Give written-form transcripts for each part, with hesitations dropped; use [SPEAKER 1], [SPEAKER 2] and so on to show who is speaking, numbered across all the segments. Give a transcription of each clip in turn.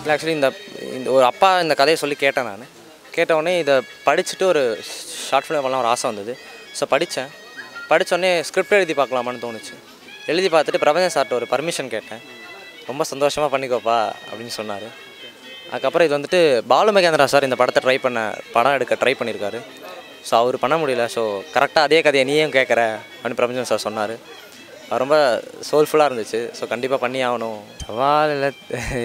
[SPEAKER 1] இல்லை ஆக்சுவலி இந்த ஒரு அப்பா இந்த கதையை சொல்லி கேட்டேன். நான் கேட்டவுடனே இதை படிச்சுட்டு ஒரு ஷார்ட் ஃபிலிம் பண்ணலாம் ஒரு ஆசை வந்தது. ஸோ படித்தோடனே ஸ்கிரிப்ட் எழுதி பார்க்கலாமான்னு தோணுச்சு. எழுதி பார்த்துட்டு பிரபஞ்சன் சார்ட்ட ஒரு பர்மிஷன் கேட்டேன். ரொம்ப சந்தோஷமாக பண்ணிக்கோப்பா அப்படின்னு சொன்னார். அதுக்கப்புறம் இது வந்துட்டு பாலு மகேந்திரா சார் இந்த படம் எடுக்க ட்ரை பண்ணியிருக்காரு. ஸோ அவர் பண்ண முடியல. ஸோ கரெக்டாக அதே கதையை நீயும் கேட்குற அப்படின்னு பிரபஞ்சன் சார் சொன்னார். அது ரொம்ப சோல்ஃபுல்லாக இருந்துச்சு. ஸோ கண்டிப்பாக பண்ணி ஆகணும். சவால் இல்லை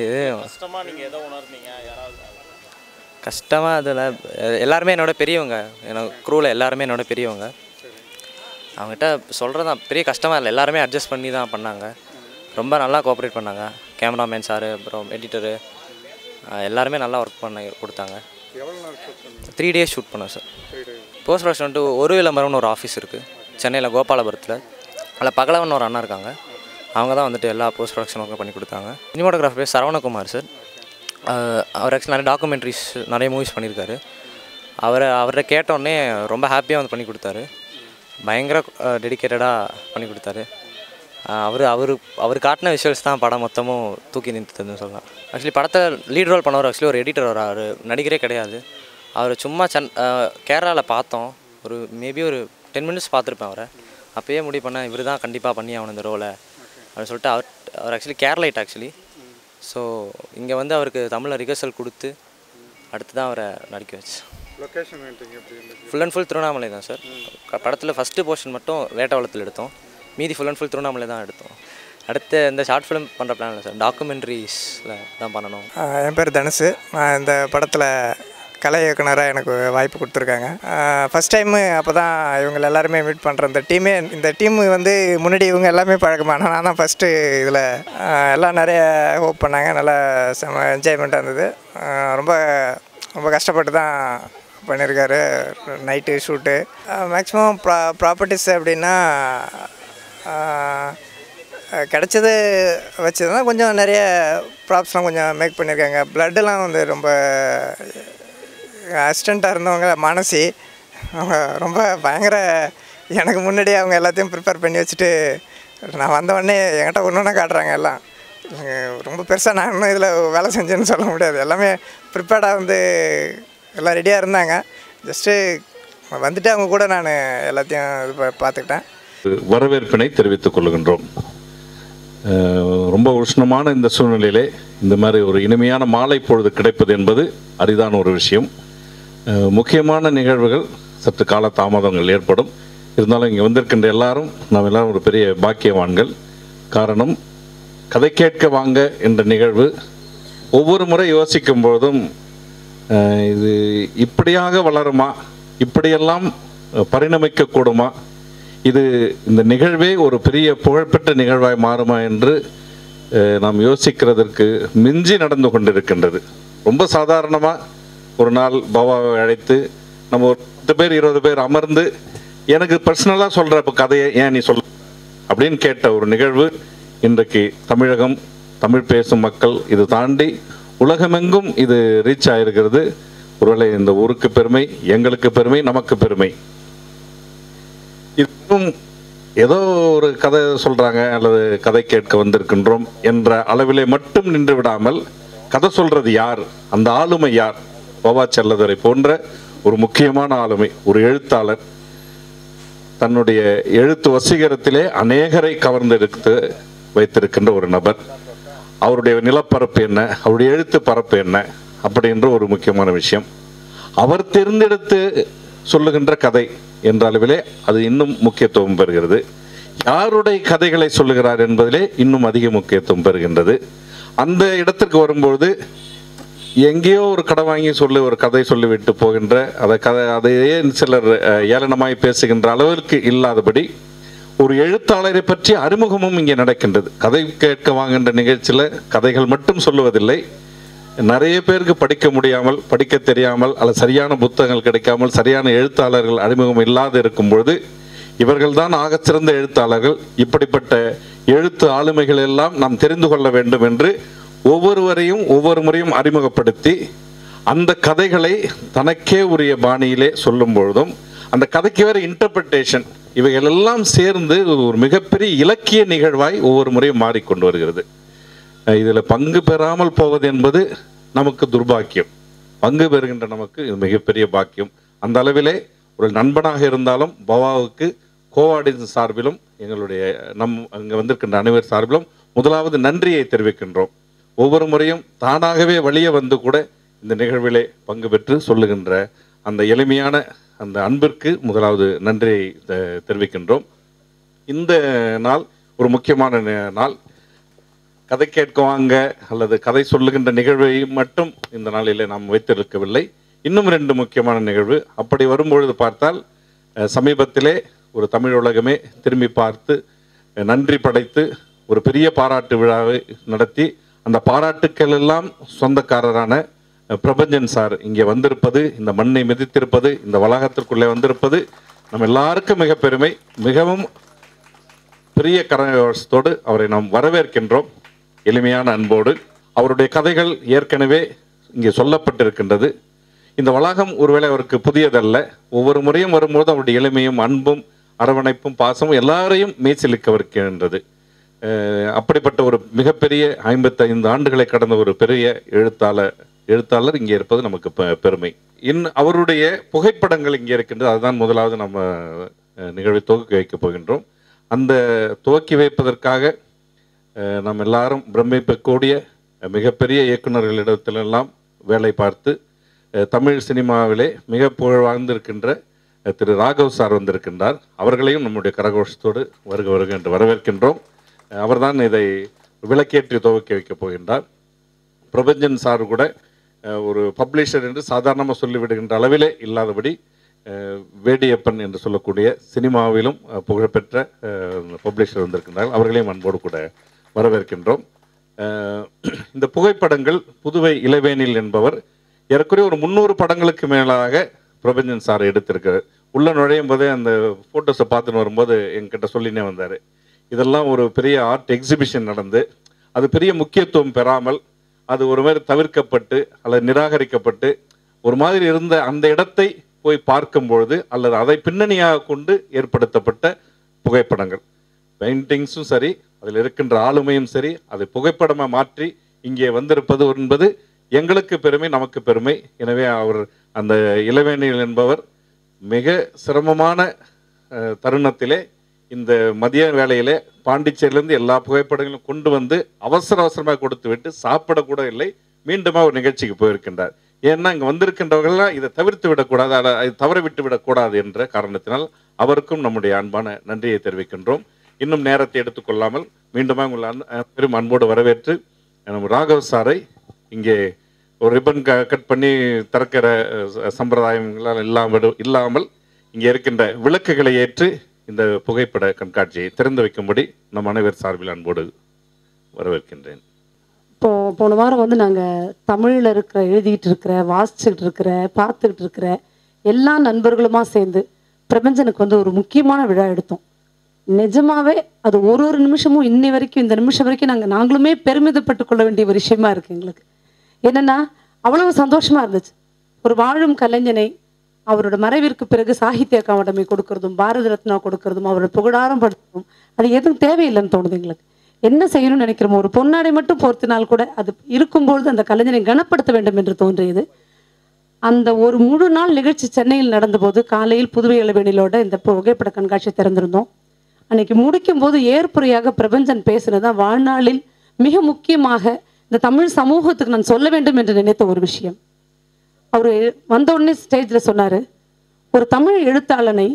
[SPEAKER 1] இது
[SPEAKER 2] கஷ்டமாக நீங்கள் எதை உணர்ந்தீங்க? யாராவது
[SPEAKER 1] கஷ்டமாக அதில் எல்லாருமே என்னோட பெரியவங்க, என்னோட க்ரூவில் எல்லாருமே என்னோட பெரியவங்க. அவங்ககிட்ட சொல்கிறது தான் பெரிய கஷ்டமாக இல்லை. எல்லாருமே அட்ஜஸ்ட் பண்ணி தான் பண்ணாங்க. ரொம்ப நல்லா கோஆப்ரேட் பண்ணாங்க. கேமராமேன் சார், அப்புறம் எடிட்டரு எல்லாருமே நல்லா ஒர்க் பண்ண கொடுத்தாங்க. 3 days ஷூட் பண்ணோம் சார். போஸ்ட் ப்ரொடக்ஷன் வந்துட்டு ஒரு விளம்பரம்னு ஒரு ஆஃபீஸ் இருக்குது சென்னையில் கோபாலபுரத்தில். அதில் பகலவன் ஒரு அண்ணா இருக்காங்க. அவங்க தான் வந்துட்டு எல்லா போஸ்ட் ப்ரொடக்ஷன் ஒர்க்கும் பண்ணி கொடுத்தாங்க. சினிமாட்டோகிராஃபர் பேர் சரவணகுமார் சார். அவர் ஆக்சுவலி நிறைய டாக்குமெண்ட்ரிஸ் நிறைய மூவிஸ் பண்ணியிருக்காரு. அவரை கேட்டோடனே ரொம்ப ஹாப்பியாக வந்து பண்ணி கொடுத்தாரு. பயங்கர டெடிக்கேட்டடாக பண்ணி கொடுத்தாரு. அவர் காட்டின விஷுவல்ஸ் தான் படம் மொத்தமும் தூக்கி நிறுத்துதுன்னு சொல்லலாம். ஆக்சுவலி படத்தை லீட் ரோல் பண்ணவர் ஆக்சுவலி ஒரு எடிட்டர் வராரு, நடிகரே கிடையாது. அவர் சும்மா கேரளாவில் பார்த்தோம். மேபி ஒரு 10 minutes பார்த்துருப்பேன் அவரை. அப்போயே முடிவு பண்ணேன் இவர் தான் கண்டிப்பாக பண்ணி ஆகணும் இந்த ரோலை அப்படின்னு சொல்லிட்டு. அவர் ஆக்சுவலி கேரளைட் ஆக்சுவலி. ஸோ இங்கே வந்து அவருக்கு தமிழில் ரிஹர்சல் கொடுத்து அடுத்து தான் அவரை நடிக்க வச்சு. ஃபுல் அண்ட் ஃபுல் திருவண்ணாமலை தான் சார். படத்தில் ஃபஸ்ட்டு போர்ஷன் மட்டும் வேட்டவளத்தில் எடுத்தோம். மீதி ஃபுல் அண்ட் ஃபுல் திருவண்ணாமலை தான் எடுத்தோம். அடுத்து இந்த ஷார்ட் ஃபிலிம் பண்ணுற பிளான் இல்லை சார். டாக்குமெண்ட்ரிஸில் தான் பண்ணணும்.
[SPEAKER 3] என் பேர் தனுஷு. நான் இந்த படத்தில் கலை இயக்குனராக எனக்கு வாய்ப்பு கொடுத்துருக்காங்க. ஃபஸ்ட் டைமு அப்போ தான் இவங்க எல்லாருமே மீட் பண்ணுறேன். இந்த டீமு வந்து முன்னாடி இவங்க எல்லாமே பழக்கமான, நான் தான் ஃபஸ்ட்டு இதில். எல்லாம் நிறைய ஹோப் பண்ணாங்க. நல்லா செம என்ஜாய்மெண்ட்டாக இருந்தது. ரொம்ப ரொம்ப கஷ்டப்பட்டு தான் பண்ணியிருக்காரு. Night shoot. மேக்ஸிமம் ப்ராப்பர்ட்டிஸ் அப்படின்னா கிடச்சது வச்சு தான் கொஞ்சம் நிறைய ப்ராப்ஸ்லாம் கொஞ்சம் மேக் பண்ணியிருக்காங்க. ப்ளட்டெலாம் வந்து ரொம்ப அசிஸ்டண்ட்டாக இருந்தவங்க மானசி, அவங்க ரொம்ப பயங்கர எனக்கு முன்னாடியே அவங்க எல்லாத்தையும் ப்ரிப்பேர் பண்ணி வச்சுட்டு நான் வந்தவொடனே என்கிட்ட ஒன்று காட்டுறாங்க. எல்லாம் ரொம்ப பெருசாக நான் இன்னும் இதில் வேலை செஞ்சேன்னு சொல்ல முடியாது. எல்லாமே ப்ரிப்பேர்டாக வந்து எல்லாம் ரெடியாக இருந்தாங்க. ஜஸ்ட்டு வந்துட்டு அவங்க கூட நான் எல்லாத்தையும் இது பார்த்துக்கிட்டேன்.
[SPEAKER 4] வரவேற்பினை தெரிவித்துக் கொள்கின்றோம். ரொம்ப உஷ்ணமான இந்த சூழ்நிலையிலே இந்த மாதிரி ஒரு இனிமையான மாலை பொழுது கிடைப்பது என்பது அரிதான ஒரு விஷயம். முக்கியமான நிகழ்வுகள் சற்று கால தாமதங்கள் ஏற்படும். இருந்தாலும் இங்கே வந்திருக்கின்ற எல்லாரும் நாம் எல்லாரும் ஒரு பெரிய பாக்கியவான்கள். காரணம், கதை கேட்க வாங்க என்ற நிகழ்வு ஒவ்வொரு முறை யோசிக்கும் பொழுதும் இது இப்படியாக வளருமா, இப்படியெல்லாம் பரிணமிக்கக்கூடுமா, இந்த நிகழ்வே ஒரு பெரிய புகழ்பெற்ற நிகழ்வாய் மாறுமா என்று நாம் யோசிக்கிறதற்கு மிஞ்சி நடந்து கொண்டிருக்கின்றது. ரொம்ப சாதாரணமாக ஒரு நாள் பவாவை அழைத்து நம்ம ஒரு 10 பேர் 20 பேர் அமர்ந்து எனக்கு பர்சனலாக சொல்கிற இப்போ கதையை ஏன் நீ சொல் அப்படின்னு கேட்ட ஒரு நிகழ்வு இன்றைக்கு தமிழகம், தமிழ் பேசும் மக்கள், இது தாண்டி உலகமெங்கும் இது ரீச் ஆகிருக்கிறது. ஒருவேளை இந்த ஊருக்கு பெருமை, எங்களுக்கு பெருமை, நமக்கு பெருமை. இதுவும் ஏதோ ஒரு கதை சொல்கிறாங்க அல்லது கதை கேட்க வந்திருக்கின்றோம் என்ற அளவிலே மட்டும் நின்று விடாமல் கதை சொல்கிறது யார், அந்த ஆளுமை யார்? வ.வ. செல்லதுரை போன்ற ஒரு முக்கியமான ஆளுமை, ஒரு எழுத்தாளர், தன்னுடைய எழுத்து வசீகரத்திலே அநேகரை கவர்ந்தெடுத்து வைத்திருக்கின்ற ஒரு நபர். அவருடைய நிலப்பரப்பு என்ன, அவருடைய எழுத்து பரப்பு என்ன அப்படின்ற ஒரு முக்கியமான விஷயம். அவர் தேர்ந்தெடுத்து சொல்லுகின்ற கதை என்ற அளவிலே அது இன்னும் முக்கியத்துவம் பெறுகிறது. யாருடைய கதைகளை சொல்லுகிறார் என்பதிலே இன்னும் அதிக முக்கியத்துவம் பெறுகின்றது. அந்த இடத்திற்கு வரும்பொழுது எங்கேயோ ஒரு கடை வாங்கி ஒரு கதை சொல்லிவிட்டு போகின்ற அதையே சிலர் ஏளனமாய் பேசுகின்ற அளவிற்கு இல்லாதபடி ஒரு எழுத்தாளரை பற்றி அறிமுகமும் இங்கே நடக்கின்றது. கதை கேட்க வாங்கின்ற நிகழ்ச்சியில் கதைகள் மட்டும் சொல்லுவதில்லை, நிறைய பேருக்கு படிக்க முடியாமல், படிக்க தெரியாமல், அல்லது சரியான புத்தகங்கள் கிடைக்காமல், சரியான எழுத்தாளர்கள் அறிமுகம் இல்லாது இருக்கும் பொழுது இவர்கள்தான் ஆகச்சிறந்த எழுத்தாளர்கள், இப்படிப்பட்ட எழுத்து ஆளுமைகள் எல்லாம் நாம் தெரிந்து கொள்ள வேண்டும் என்று ஒவ்வொருவரையும் ஒவ்வொரு முறையும் அறிமுகப்படுத்தி அந்த கதைகளை தனக்கே உரிய பாணியிலே சொல்லும் பொழுதும் அந்த கதைக்கு வேறு இன்டர்பிரிட்டேஷன், இவைகள் எல்லாம் சேர்ந்து ஒரு மிகப்பெரிய இலக்கிய நிகழ்வாய் ஒவ்வொரு முறையும் மாறிக்கொண்டு வருகிறது. இதில் பங்கு பெறாமல் போவது என்பது நமக்கு துர்பாக்கியம். பங்கு பெறுகின்ற நமக்கு இது மிகப்பெரிய பாக்கியம். அந்த அளவிலே ஒரு நண்பனாக இருந்தாலும் பவாவுக்கு கோஆர்டினேஷன் சார்பிலும் எங்களுடைய அங்கே வந்திருக்கின்ற அனைவர் சார்பிலும் முதலாவது நன்றியை தெரிவிக்கின்றோம். ஒவ்வொரு முறையும் தானாகவே வழியே வந்து கூட இந்த நிகழ்விலே பங்கு பெற்று சொல்லுகின்ற அந்த எளிமையான அந்த அன்பிற்கு முதலாவது நன்றியை தெரிவிக்கின்றோம். இந்த நாள் ஒரு முக்கியமான நாள். கதை கேட்க வாங்க அல்லது கதை சொல்லுகின்ற நிகழ்வை மட்டும் இந்த நாளிலே நாம் வைத்திருக்கவில்லை. இன்னும் 2 முக்கியமான நிகழ்வு. அப்படி வரும்பொழுது பார்த்தால் சமீபத்திலே ஒரு தமிழ் உலகமே திரும்பி பார்த்து நன்றி படைத்து ஒரு பெரிய பாராட்டு விழாவை நடத்தி அந்த பாராட்டுக்கள் எல்லாம் சொந்தக்காரரான பிரபஞ்சன் சார் இங்கே வந்திருப்பது, இந்த மண்ணை மிதித்திருப்பது, இந்த வளாகத்திற்குள்ளே வந்திருப்பது நம்ம எல்லாருக்கும் மிக பெருமை. மிகவும் பெரிய கரகோஷத்தோடு அவரை நாம் வரவேற்கின்றோம். எளிமையான அன்போடு அவருடைய கதைகள் ஏற்கனவே இங்கே சொல்லப்பட்டிருக்கின்றது. இந்த வளாகம் ஒருவேளை அவருக்கு புதியதல்ல. ஒவ்வொரு முறையும் வரும்போது அவருடைய எளிமையும் அன்பும் அரவணைப்பும் பாசமும் எல்லாரையும் மெய்சிலிக்க வைக்கின்றது. அப்படிப்பட்ட ஒரு மிகப்பெரிய 55 ஆண்டுகளை கடந்த ஒரு பெரிய எழுத்தாளர் இங்கே இருப்பது நமக்கு பெருமை. அவருடைய புகைப்படங்கள் இங்கே இருக்கின்றது. அதுதான் முதலாவது நம்ம நிகழ்வை துவக்கி வைக்கப் போகின்றோம். அந்த துவக்கி வைப்பதற்காக நாம் எல்லாரும் பிரமிக்கக்கூடிய மிகப்பெரிய இயக்குநர்களிடத்திலெல்லாம் வேலை பார்த்து தமிழ் சினிமாவிலே மிக புகழ் வாழ்ந்திருக்கின்ற திரு ராகவ் சார் வந்திருக்கின்றார். அவர்களையும் நம்முடைய கரகோஷத்தோடு வருக என்று வரவேற்கின்றோம். அவர்தான் இதை விளக்கேற்றி துவக்கி வைக்கப் போகின்றார். பிரபஞ்சன் சார் கூட ஒரு பப்ளிஷர் என்று சாதாரணமாக சொல்லிவிடுகின்ற அளவிலே இல்லாதபடி வேடியப்பன் என்று சொல்லக்கூடிய சினிமாவிலும் புகழ்பெற்ற பப்ளிஷர் வந்திருக்கின்றார்கள். அவர்களையும் அன்போடு கூட வரவேற்கின்றோம். இந்த புகைப்படங்கள் புதுவை இளவேனில் என்பவர் ஏறக்குறைய ஒரு 300 படங்களுக்கு மேலாக பிரபஞ்சன் சார் எடுத்திருக்காரு. உள்ள நுழையும் போதே அந்த ஃபோட்டோஸை பார்த்துன்னு வரும்போது என்கிட்ட சொல்லினே வந்தார். இதெல்லாம் ஒரு பெரிய ஆர்ட் எக்ஸிபிஷன் நடந்து அது பெரிய முக்கியத்துவம் பெறாமல் அது ஒரு மாதிரி தவிர்க்கப்பட்டு அல்லது நிராகரிக்கப்பட்டு ஒரு மாதிரி இருந்த அந்த இடத்தை போய் பார்க்கும்பொழுது அல்லது அதை பின்னணியாக கொண்டு ஏற்படுத்தப்பட்ட புகைப்படங்கள், பெயிண்டிங்ஸும் சரி, அதில் இருக்கின்ற ஆளுமையும் சரி, அதை புகைப்படமாக மாற்றி இங்கே வந்திருப்பது என்பது எங்களுக்கு பெருமை, நமக்கு பெருமை. எனவே அவர் அந்த இளவேனில் என்பவர் மிக சிரமமான தருணத்திலே இந்த மதிய வேளையிலே பாண்டிச்சேரியிலேருந்து எல்லா புகைப்படங்களும் கொண்டு வந்து அவசரமாக கொடுத்து விட்டு சாப்பிடக்கூட இல்லை, மீண்டுமா ஒரு நிகழ்ச்சிக்கு போயிருக்கின்றார். ஏன்னா இங்கே வந்திருக்கின்றவர்கள்லாம் இதை தவிர்த்து விடக்கூடாது, அதை தவற விட்டு விடக்கூடாது என்ற காரணத்தினால் அவருக்கும் நம்முடைய அன்பான நன்றியை தெரிவிக்கின்றோம். இன்னும் நேரத்தை எடுத்துக்கொள்ளாமல் மீண்டுமா உங்கள் பெரும் அன்போடு வரவேற்று நம்ம ராகவ் சாரை இங்கே ஒரு ரிப்பன் கட் பண்ணி திறக்கிற சம்பிரதாயங்களால் இல்லாமல் இங்கே இருக்கின்ற விளக்குகளை ஏற்று இந்த புகைப்பட கண்காட்சியை திறந்து வைக்கும்படி நம் அனைவர் சார்பில் அன்போடு வரவேற்கின்றேன்.
[SPEAKER 5] போன வாரம் நாங்கள் தமிழில் எழுதிட்டு இருக்கிற, வாசிச்சுக்கிட்டு இருக்கிற, பார்த்துக்கிட்டு இருக்கிற எல்லா நண்பர்களுமா சேர்ந்து பிரபஞ்சனுக்கு ஒரு முக்கியமான விழா எடுத்தோம். நிஜமாவே அது ஒரு நிமிஷமும் இன்னி வரைக்கும் இந்த நிமிஷம் வரைக்கும் நாங்களுமே பெருமிதப்பட்டு கொள்ள வேண்டிய ஒரு விஷயமா இருக்கு எங்களுக்கு. என்னன்னா அவ்வளவு சந்தோஷமா இருந்துச்சு. ஒரு வாழும் கலைஞனை அவரோட மறைவிற்கு பிறகு சாகித்ய அகாடமி கொடுக்கறதும், பாரத ரத்னா கொடுக்கறதும், அவரோட புகழாரம் படுத்துறதும் அது எதுவும் தேவையில்லைன்னு தோணுது எங்களுக்கு. என்ன செய்யணும்னு நினைக்கிறோமோ, ஒரு பொன்னாடை மட்டும் பொறுத்தினால் கூட அது இருக்கும்பொழுது அந்த கலைஞனை கனப்படுத்த வேண்டும் என்று தோன்றியது. அந்த ஒரு முழு நாள் நிகழ்ச்சி சென்னையில் நடந்தபோது காலையில் புதுவை இளவேனிலோட இந்த புகைப்பட கண்காட்சி திறந்திருந்தோம். அன்னைக்கு முடிக்கும் போது ஏற்புரையாக பிரபஞ்சன் பேசுனதான் வாழ்நாளில் மிக முக்கியமாக இந்த தமிழ் சமூகத்துக்கு நான் சொல்ல வேண்டும் என்று நினைத்த ஒரு விஷயம். அவர் வந்த உடனே ஸ்டேஜில் சொன்னார், ஒரு தமிழ் எழுத்தாளனை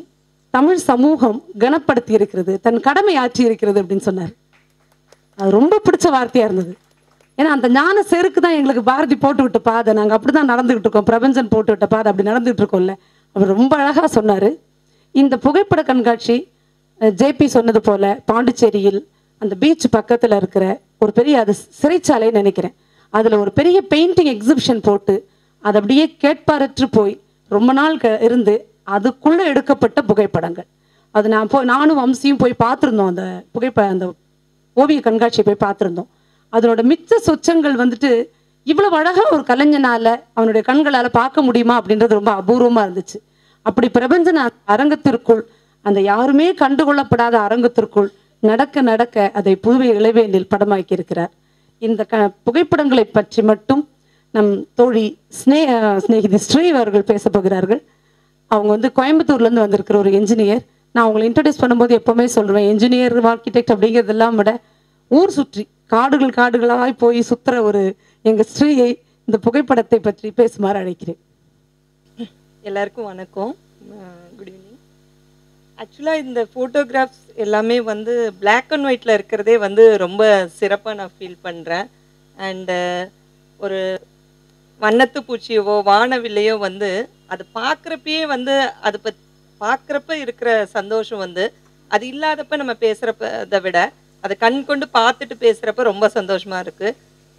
[SPEAKER 5] தமிழ் சமூகம் கனப்படுத்தி இருக்கிறது, தன் கடமை ஆற்றி இருக்கிறது அப்படின்னு சொன்னார். அது ரொம்ப பிடிச்ச வார்த்தையாக இருந்தது. ஏன்னா அந்த ஞான செருக்கு தான் எங்களுக்கு பாரதி போட்டு விட்ட பாதை, நாங்கள் அப்படி தான் நடந்துகிட்டு இருக்கோம், பிரபஞ்சன் போட்டு விட்ட பாதை அப்படி நடந்துகிட்டு இருக்கோம்ல. அவர் ரொம்ப அழகாக சொன்னார். இந்த புகைப்பட கண்காட்சி ஜேபி சொன்னது போல் பாண்டிச்சேரியில் அந்த பீச் பக்கத்தில் இருக்கிற ஒரு பெரிய, அது சிறைச்சாலைன்னு நினைக்கிறேன், அதில் ஒரு பெரிய பெயிண்டிங் எக்ஸிபிஷன் போட்டு அது அப்படியே கேட்பாரற்று போய் ரொம்ப நாள் இருந்து அதுக்குள்ளே எடுக்கப்பட்ட புகைப்படங்கள். அது நானும் வம்சியும் போய் பார்த்துருந்தோம். அந்த ஓவிய கண்காட்சியை போய் பார்த்துருந்தோம். அதனோட மிச்ச சொச்சங்கள் இவ்வளவு அழகாக ஒரு கலைஞனால் அவனுடைய கண்களால் பார்க்க முடியுமா அப்படின்றது ரொம்ப அபூர்வமாக இருந்துச்சு. அப்படி பிரபஞ்சன் அரங்கத்திற்குள், அந்த யாருமே கண்டுகொள்ளப்படாத அரங்கத்திற்குள் நடக்க நடக்க அதை புதுவை இளவேனில் படமாக்கி இருக்கிறார். இந்த புகைப்படங்களை பற்றி மட்டும் நம் தோழி ஸ்நேகிதி ஸ்ரீ அவர்கள் பேச போகிறார்கள். அவங்க வந்து கோயம்புத்தூர்லேருந்து வந்திருக்கிற ஒரு என்ஜினியர். நான் அவங்களை இன்ட்ரடியூஸ் பண்ணும்போது எப்போவுமே சொல்லுவேன், என்ஜினியர் ஆர்கிடெக்ட் அப்படிங்கிறதெல்லாம் விட ஊர் சுற்றி காடுகளாக போய் சுற்றுற ஒரு எங்கள் ஸ்ரீயை இந்த புகைப்படத்தை பற்றி பேசுமாறு அழைக்கிறேன்.
[SPEAKER 6] எல்லாருக்கும் வணக்கம், குட் ஈவினிங். ஆக்சுவலாக இந்த ஃபோட்டோகிராஃப்ஸ் எல்லாமே வந்து பிளாக் அண்ட் ஒயிட்டில் இருக்கிறதே வந்து ரொம்ப சிறப்பாக நான் ஃபீல் பண்ணுறேன். அண்டு ஒரு வண்ணத்து பூச்சியவோ வானவில்லையோ வந்து அது பார்க்குறப்பயே வந்து அது பார்க்குறப்ப இருக்கிற சந்தோஷம் வந்து அது இல்லாதப்ப நம்ம பேசுகிறப்பதை விட அதை கண் கொண்டு பார்த்துட்டு பேசுகிறப்ப ரொம்ப சந்தோஷமாக இருக்குது.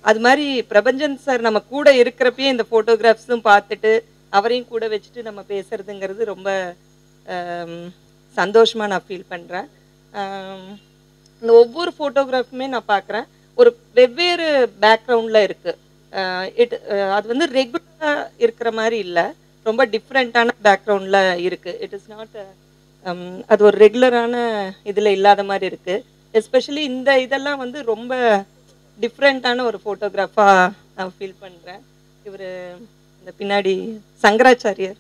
[SPEAKER 6] அது மாதிரி பிரபஞ்சன் சார் நம்ம கூட இருக்கிறப்பயே இந்த ஃபோட்டோகிராஃப்ஸும் பார்த்துட்டு அவரையும் கூட வச்சுட்டு நம்ம பேசுகிறதுங்கிறது ரொம்ப சந்தோஷமாக நான் ஃபீல் பண்ணுறேன். இந்த ஒவ்வொரு ஃபோட்டோகிராஃபுமே நான் பார்க்குறேன் ஒரு வெவ்வேறு பேக்ரவுண்டில் இருக்குது. அது வந்து ரெகுலராக இருக்கிற மாதிரி இல்லை, ரொம்ப டிஃப்ரெண்ட்டான பேக்ரவுண்டில் இருக்குது. இட் இஸ் நாட் அது ஒரு ரெகுலரான இதில் இல்லாத மாதிரி இருக்குது. எஸ்பெஷலி இந்த இதெல்லாம் வந்து ரொம்ப டிஃப்ரெண்ட்டான ஒரு ஃபோட்டோகிராஃபாக நான் ஃபீல் பண்ணுறேன். இவர் இந்த பின்னாடி சங்கராச்சாரியர்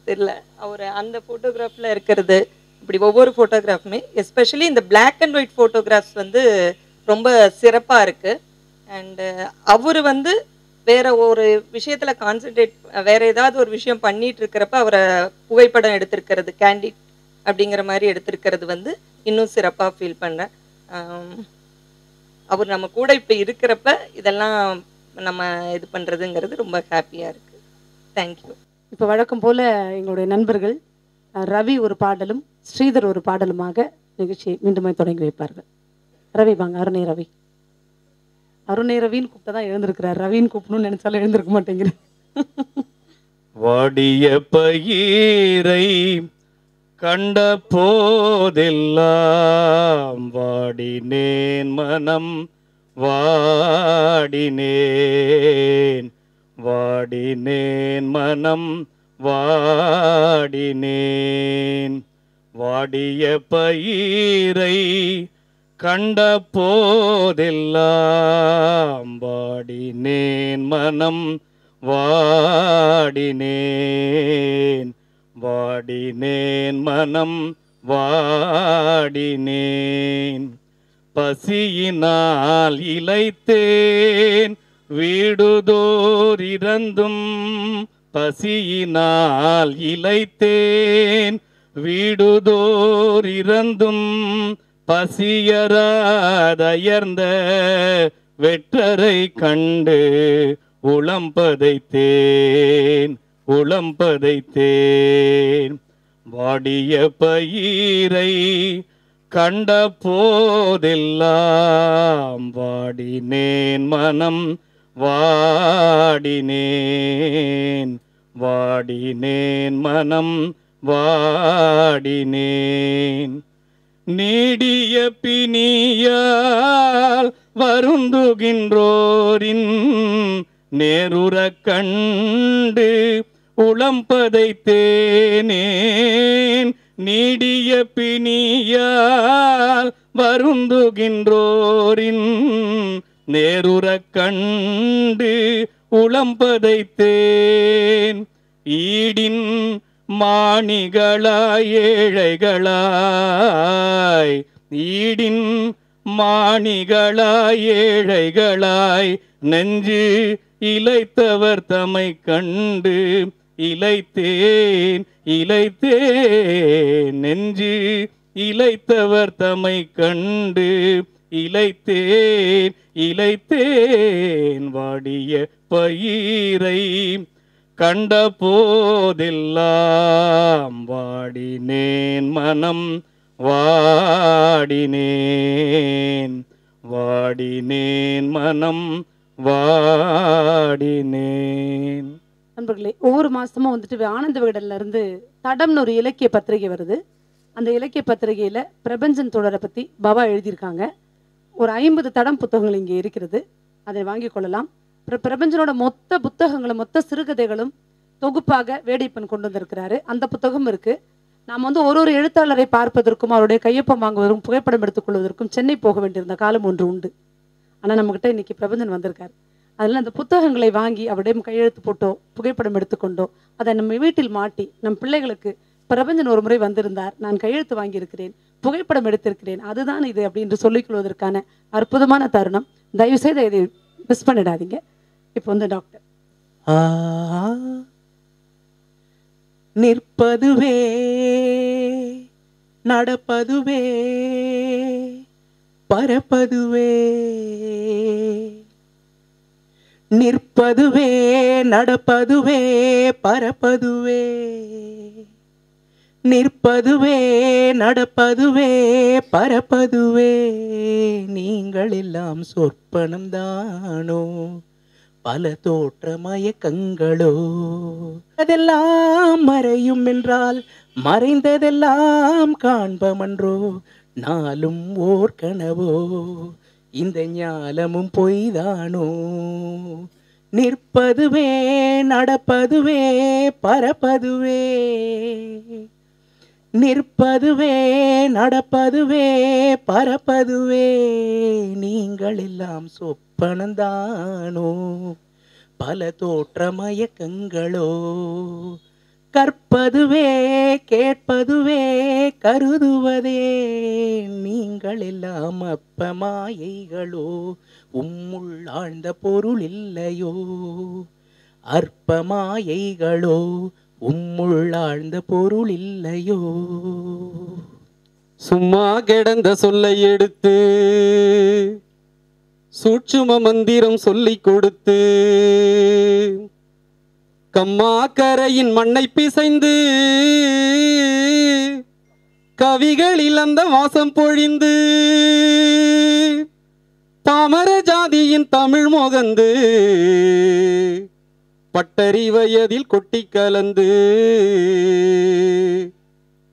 [SPEAKER 6] தெரியல, அவர் அந்த ஃபோட்டோகிராஃபில் இருக்கிறது, இப்படி ஒவ்வொரு ஃபோட்டோகிராஃபுமே எஸ்பெஷலி இந்த பிளாக் அண்ட் ஒயிட் ஃபோட்டோகிராஃப்ஸ் வந்து ரொம்ப சிறப்பாக இருக்குது. அண்டு அவர் வந்து வேறு ஒரு விஷயத்தில் கான்சென்ட்ரேட் வேறு ஏதாவது ஒரு விஷயம் பண்ணிகிட்டு இருக்கிறப்ப அவரை புகைப்படம் எடுத்திருக்கிறது கேண்டிட் அப்படிங்கிற மாதிரி எடுத்திருக்கிறது வந்து இன்னும் சிறப்பாக ஃபீல் பண்ணுறேன். அவர் நம்ம கூட இப்போ இருக்கிறப்ப இதெல்லாம் நம்ம இது பண்ணுறதுங்கிறது ரொம்ப ஹாப்பியாக இருக்குது. தேங்க்யூ.
[SPEAKER 5] இப்போ வழக்கம் போல் எங்களுடைய நண்பர்கள் ரவி ஒரு பாடலும் ஸ்ரீதர் ஒரு பாடலுமாக நிகழ்ச்சியை மீண்டுமே தொடங்கி வைப்பார்கள். ரவி வாங்க. அருணை ரவின்னு கூப்பிட்டா தான் எழுந்திருக்கிறார். ரவின்னு கூப்பிடணும்னு நினைச்சாலும் எழுந்திருக்க மாட்டேங்கிறேன்.
[SPEAKER 7] வாடிய பயிரை கண்ட போதெல்லாம் வாடினேன் மனம் வாடினேன், வாடினேன் மனம் வாடினேன். வாடிய பயிரை கண்ட போதெல்லாம் வாடினேன் மனம் வாடினேன், வாடினேன் மனம் வாடினேன். பசியினால் இளைத்தேன் வீடுதோர் இறந்தும், பசியினால் இளைத்தேன் வீடுதோர் இறந்தும், பசியராதயர்ந்த வெற்றரை கண்டு உளம்பதைத்தேன் உளம்பதைத்தேன். வாடிய பயிரை கண்ட போதெல்லாம் வாடினேன் மனம் வாடினேன், வாடினேன் மனம் வாடினேன். நீடிய பிணியால் வருந்துகின்றோரின் நேருறக் கண்டு உளம்பதைத்தேனேன். நீடிய பிணியால் வருந்துகின்றோரின் நேருறக் கண்டு உளம்பதைத்தேன். ஈடின் மாணிகளாய் ஏழைகளாய், ஈடின் மாணிகளாய் ஏழைகளாய் நெஞ்சு இளைத்தவர் தமை கண்டு இளைத்தேன் இளைத்தேன், நெஞ்சு இளைத்தவர் தமை கண்டு இளைத்தேன் இளைத்தேன். வாடிய பயிரை கண்ட போதெல்லாம் வாடினேன் மனம் வாடினேன், வாடினேன் மனம் வாடினேன்.
[SPEAKER 5] நண்பர்களே, ஒவ்வொரு மாதமும் வந்துட்டு ஆனந்த விகடன்ல இருந்து தடம்னு ஒரு இலக்கிய பத்திரிகை வருது. அந்த இலக்கிய பத்திரிகையில் பிரபஞ்சன் தொடரை பற்றி பவா எழுதியிருக்காங்க. ஒரு 50 தடம் புத்தகங்கள் இங்கே இருக்கிறது, அதை வாங்கி கொள்ளலாம். பிரபஞ்சனோட மொத்த புத்தகங்களும் மொத்த சிறுகதைகளும் தொகுப்பாக வேடைப்பன் கொண்டு வந்திருக்கிறாரு. அந்த புத்தகம் இருக்குது. நாம் வந்து ஒரு எழுத்தாளரை பார்ப்பதற்கும் அவருடைய கையொப்பம் வாங்குவதற்கும் புகைப்படம் எடுத்துக்கொள்வதற்கும் சென்னை போக வேண்டியிருந்த காலம் ஒன்று உண்டு. ஆனால் நம்மக்கிட்ட இன்றைக்கி பிரபஞ்சன் வந்திருக்கார். அதனால் அந்த புத்தகங்களை வாங்கி அவரிடம் கையெழுத்து போட்டோ புகைப்படம் எடுத்துக்கொண்டோ அதை நம்ம வீட்டில் மாட்டி நம் பிள்ளைகளுக்கு பிரபஞ்சன் ஒரு முறை வந்திருந்தார், நான் கையெழுத்து வாங்கியிருக்கிறேன், புகைப்படம் எடுத்திருக்கிறேன், அதுதான் இது அப்படின்னு சொல்லிக்கொள்வதற்கான அற்புதமான தருணம். தயவுசெய்து இதை மிஸ் பண்ணிடாதீங்க. இப்போ வந்து டாக்டர்
[SPEAKER 7] நிற்பதுவே நடப்பதுவே பரப்பதுவே, நிற்பதுவே நடப்பதுவே பரப்பதுவே, நிற்பதுவே நடப்பதுவே பரப்பதுவே, நீங்கள் எல்லாம் சொற்பனம்தானோ பல தோற்ற மயக்கங்களோ, அதெல்லாம் மறையும் என்றால் மறைந்ததெல்லாம் காண்பமன்றோ, நாளும் ஓர் கனவோ இந்த ஞாலமும் பொய்தானோ, நிற்பதுவே நடப்பதுவே பரப்பதுவே, நிற்பதுவே நடப்பதுவே பரப்பதுவே, நீங்கள் எல்லாம் சொப்பனந்தானோ பல தோற்ற மயக்கங்களோ, கற்பதுவே கேட்பதுவே கருதுவதே, நீங்கள் எல்லாம் அப்ப மாயைகளோ உம்முள் ஆழ்ந்த பொருள் இல்லையோ, அற்ப மாயைகளோ உம்முள் ஆழ்ந்த பொருள் இல்லையோ.
[SPEAKER 8] சும்மா கிடந்த சொல்லை எடுத்து சூட்சும மந்திரம் சொல்லிக் கொடுத்து, கம்மாக்கரையின் மண்ணை பிசைந்து கவிகளில் அந்த வாசம் பொழிந்து, தாமர ஜாதியின் தமிழ் மோகந்து பட்டறி வயதில் கொட்டி கலந்து,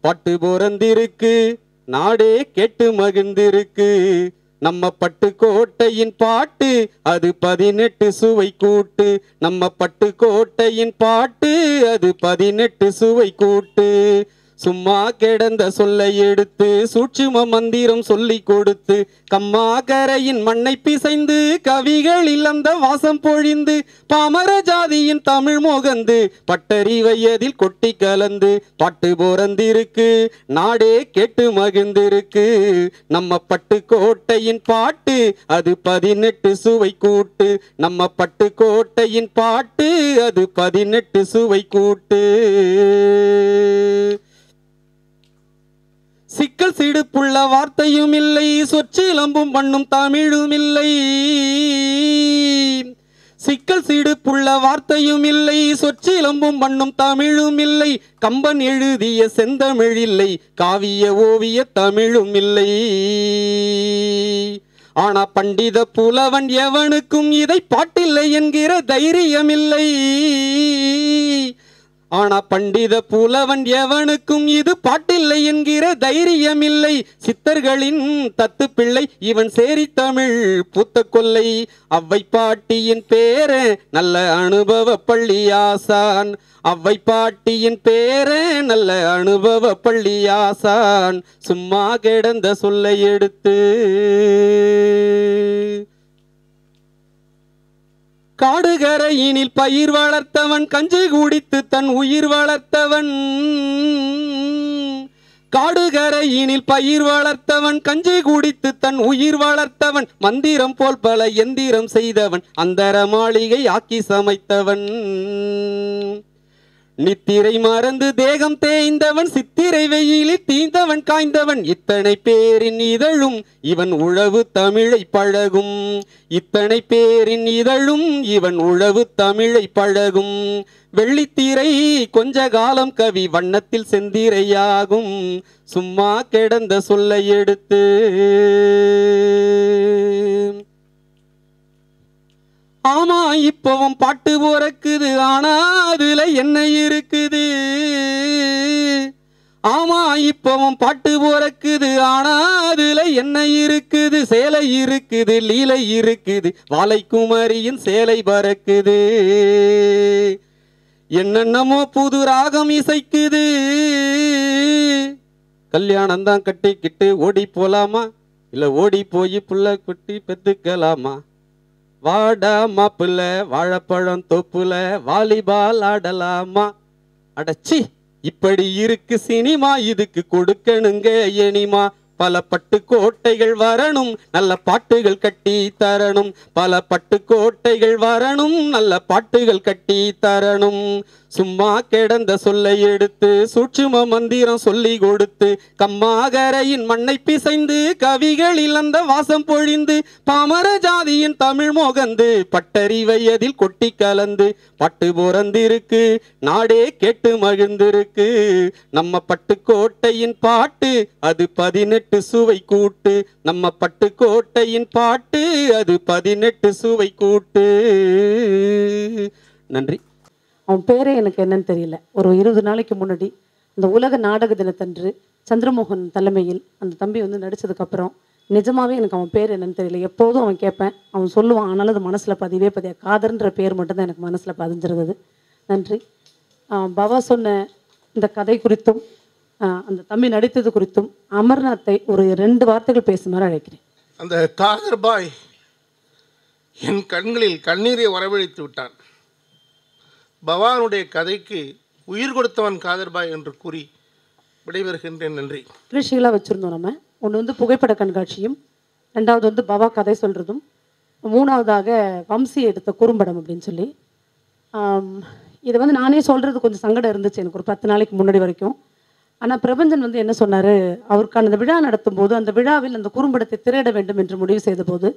[SPEAKER 8] பட்டு பொறந்திருக்கு நாடே கேட்டு மகிழ்ந்திருக்கு, நம்ம பட்டுக்கோட்டையின் பாட்டு அது 18 சுவை கூட்டு, நம்ம பட்டுக்கோட்டையின் பாட்டு அது 18 சுவை கூட்டு. சும்மா கிடந்த சொல்லை எடுத்து சூட்சும மந்திரம் சொல்லி கொடுத்து, கம்மாக்கரையின் மண்ணை பிசைந்து கவிகளில் அந்த வாசம் பொழிந்து, பாமர ஜாதியின் தமிழ் மோகந்து பட்டறி வயதில் கொட்டி கலந்து, பாட்டு போறந்திருக்கு நாடே கேட்டு மகிழ்ந்திருக்கு, நம்ம பட்டுக்கோட்டையின் பாட்டு அது 18 சுவை கூட்டு, நம்ம பட்டுக்கோட்டையின் பாட்டு அது 18 சுவை கூட்டு. சிக்கல் சிடுப்புள்ள வார்த்தையும் இல்லை, சொற்சிலம்பும் பண்ணும் தமிழும் இல்லை, சிக்கல் சிடுப்புள்ள வார்த்தையும் இல்லை, சொற்சிலம்பும் பண்ணும் தமிழும் இல்லை, கம்பன் எழுதிய செந்தமிழ் இல்லை, காவிய ஓவிய தமிழும் இல்லை. ஆனா பண்டித புலவன் எவனுக்கும் இதை பாட்டில்லை என்கிற தைரியமில்லை, ஆனா பண்டித புலவன் எவனுக்கும் இது பாட்டில்லை என்கிற தைரியமில்லை, சித்தர்களின் தத்து பிள்ளை இவன் சேரி தமிழ் பூத்த கொல்லை, அவ்வை பாட்டியின் பேர நல்ல அனுபவ பள்ளி ஆசான், அவ்வை பாட்டியின் பேர நல்ல அனுபவ பள்ளி ஆசான், சும்மா கிடந்த சொல்லை எடுத்து காடுகரையினில் பயிர் வளர்த்தவன், கஞ்சி குடித்து தன் உயிர் வளர்த்தவன், காடுகரையினில் பயிர் வளர்த்தவன், கஞ்சி குடித்து தன் உயிர் வளர்த்தவன், மந்திரம் போல் பல எந்திரம் செய்தவன், அந்தர மாளிகை ஆக்கி சமைத்தவன், நித்திரை மறந்து தேகம் தேய்ந்தவன், சித்திரை வெயிலில் தீந்தவன் காய்ந்தவன், இத்தனை பேரின் இதழும் இவன் உழவு தமிழை பழகும், இத்தனை பேரின் இதழும் இவன் உழவு தமிழை பழகும், வெள்ளித்திரை கொஞ்ச காலம் கவி வண்ணத்தில் செந்திரையாகும், சும்மா கிடந்த சொல்லை எடுத்து ஆமா இப்பவும் பாட்டு போறக்குது, ஆனா அதுல என்ன இருக்குது, ஆமா இப்பவும் பாட்டு போறக்குது, ஆனா அதுல என்ன இருக்குது, சேலை இருக்குது லீலை இருக்குது, வாழைக்குமரியின் சேலை பறக்குது, என்னென்னமோ புது ராகம் இசைக்குது, கல்யாணம் தான் கட்டிக்கிட்டு ஓடி போலாமா, இல்லை ஓடி போய் புள்ள குட்டி பெத்துக்கலாமா? வாடா மாப்புல வாழைப்பழம் தொப்புல வாலிபால் ஆடலாமா? அடச்சி, இப்படி இருக்கு சினிமா, இதுக்கு கொடுக்கணுங்க எனிமா. பல பட்டு கோட்டைகள் வரணும், நல்ல பாட்டுகள் கட்டி தரணும். பல பட்டு கோட்டைகள் வரணும், நல்ல பாட்டுகள் கட்டி தரணும். சும்மா கிடந்த சொல்லை எடுத்து சூட்சும மந்திரம் சொல்லி கொடுத்து கம்மாகரையின் மண்ணை பிசைந்து கவிகளில் அந்த வாசம் பொழிந்து பாமர ஜாதியின் தமிழ் மோகந்து பட்டறிவை அதில் கொட்டி கலந்து பட்டு பொறந்திருக்கு, நாடே கேட்டு மகிழ்ந்திருக்கு. நம்ம பட்டுக்கோட்டையின் பாட்டு அது 18 சுவை கூட்டு. நம்ம பட்டுக்கோட்டையின் பாட்டு அது 18 சுவை கூட்டு. நன்றி.
[SPEAKER 5] அவன் பேரே எனக்கு என்னன்னு தெரியல. ஒரு 20 நாளைக்கு முன்னாடி அந்த உலக நாடக தினத்தன்று சந்திரமோகன் தலைமையில் அந்த தம்பி வந்து நடித்ததுக்கப்புறம் நிஜமாகவே எனக்கு அவன் பேர் என்னன்னு தெரியல. எப்போதும் அவன் கேட்பேன், அவன் சொல்லுவான், ஆனாலும் அது மனசில் பதிவே பதியா. காதர்ன்ற பேர் மட்டும்தான் எனக்கு மனசில் பதிஞ்சிருந்தது. நன்றி. பவா சொன்ன இந்த கதை குறித்தும் அந்த தம்பி நடித்தது குறித்தும் அமர்நாத்தை ஒரு 2 வார்த்தைகள் பேசுமாறு அழைக்கிறேன்.
[SPEAKER 9] அந்த காதர் பாய் என் கண்களில் கண்ணீரை வரவழைத்து விட்டான். பவானுடைய கதைக்கு உயிர் கொடுத்தவன் காதர்பாய் என்று கூறி விடைபெறுகின்றேன். நன்றி.
[SPEAKER 5] நிகழ்ச்சிகளாக வச்சுருந்தோம் நம்ம. ஒன்று வந்து புகைப்பட கண்காட்சியும், 2வது வந்து பவா கதை சொல்கிறதும், 3வதாக வம்சி எடுத்த குறும்படம் அப்படின்னு சொல்லி. இதை வந்து நானே சொல்கிறது கொஞ்சம் சங்கடம் இருந்துச்சு எனக்கு ஒரு 10 நாளைக்கு முன்னாடி வரைக்கும். ஆனால் பிரபஞ்சன் வந்து என்ன சொன்னார், அவருக்கான அந்த விழா நடத்தும் போது அந்த விழாவில் அந்த குறும்படத்தை திரையிட வேண்டும் என்று முடிவு செய்த போது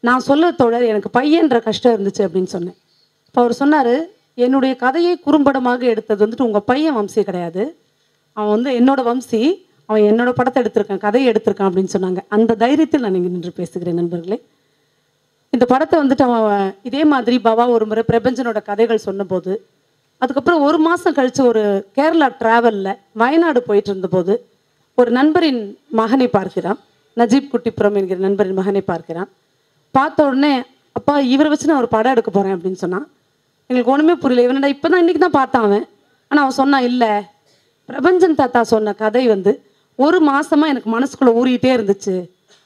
[SPEAKER 5] நான் சொல்ல தோழர் எனக்கு பையன்ற கஷ்டம் இருந்துச்சு அப்படின்னு சொன்னேன். இப்போ அவர் சொன்னார், என்னுடைய கதையை குறும்படமாக எடுத்தது வந்துட்டு உங்கள் பையன் வம்சி கிடையாது, அவன் வந்து என்னோட வம்சி, அவன் என்னோட படத்தை எடுத்திருக்கான், கதையை எடுத்திருக்கான் அப்படின்னு சொன்னாங்க. அந்த தைரியத்தில் நான் இங்கே நின்று பேசுகிறேன். நண்பர்களே, இந்த படத்தை வந்துட்டு அவன் இதே மாதிரி பவா ஒரு முறை பிரபஞ்சனோட கதைகள் சொன்னபோது அதுக்கப்புறம் 1 மாதம் கழித்து ஒரு கேரளா ட்ராவலில் வயநாடு போயிட்டு இருந்தபோது ஒரு நண்பரின் மகனை பார்க்கிறான், நஜீப் குட்டிப்புறம் என்கிற நண்பரின் மகனை பார்க்கிறான். பார்த்த உடனே, அப்பா இவரை வச்சு நான் ஒரு படம் எடுக்க போகிறேன் அப்படின்னு சொன்னான். எங்களுக்கு ஒன்றுமே புரியல, இவனடா இப்போ தான் இன்றைக்கி தான் பார்த்தான் அவன். ஆனால் அவன் சொன்னான், இல்லை பிரபஞ்சன் தாத்தா சொன்ன கதை வந்து 1 மாதமாக எனக்கு மனசுக்குள்ளே ஊறிக்கிட்டே இருந்துச்சு,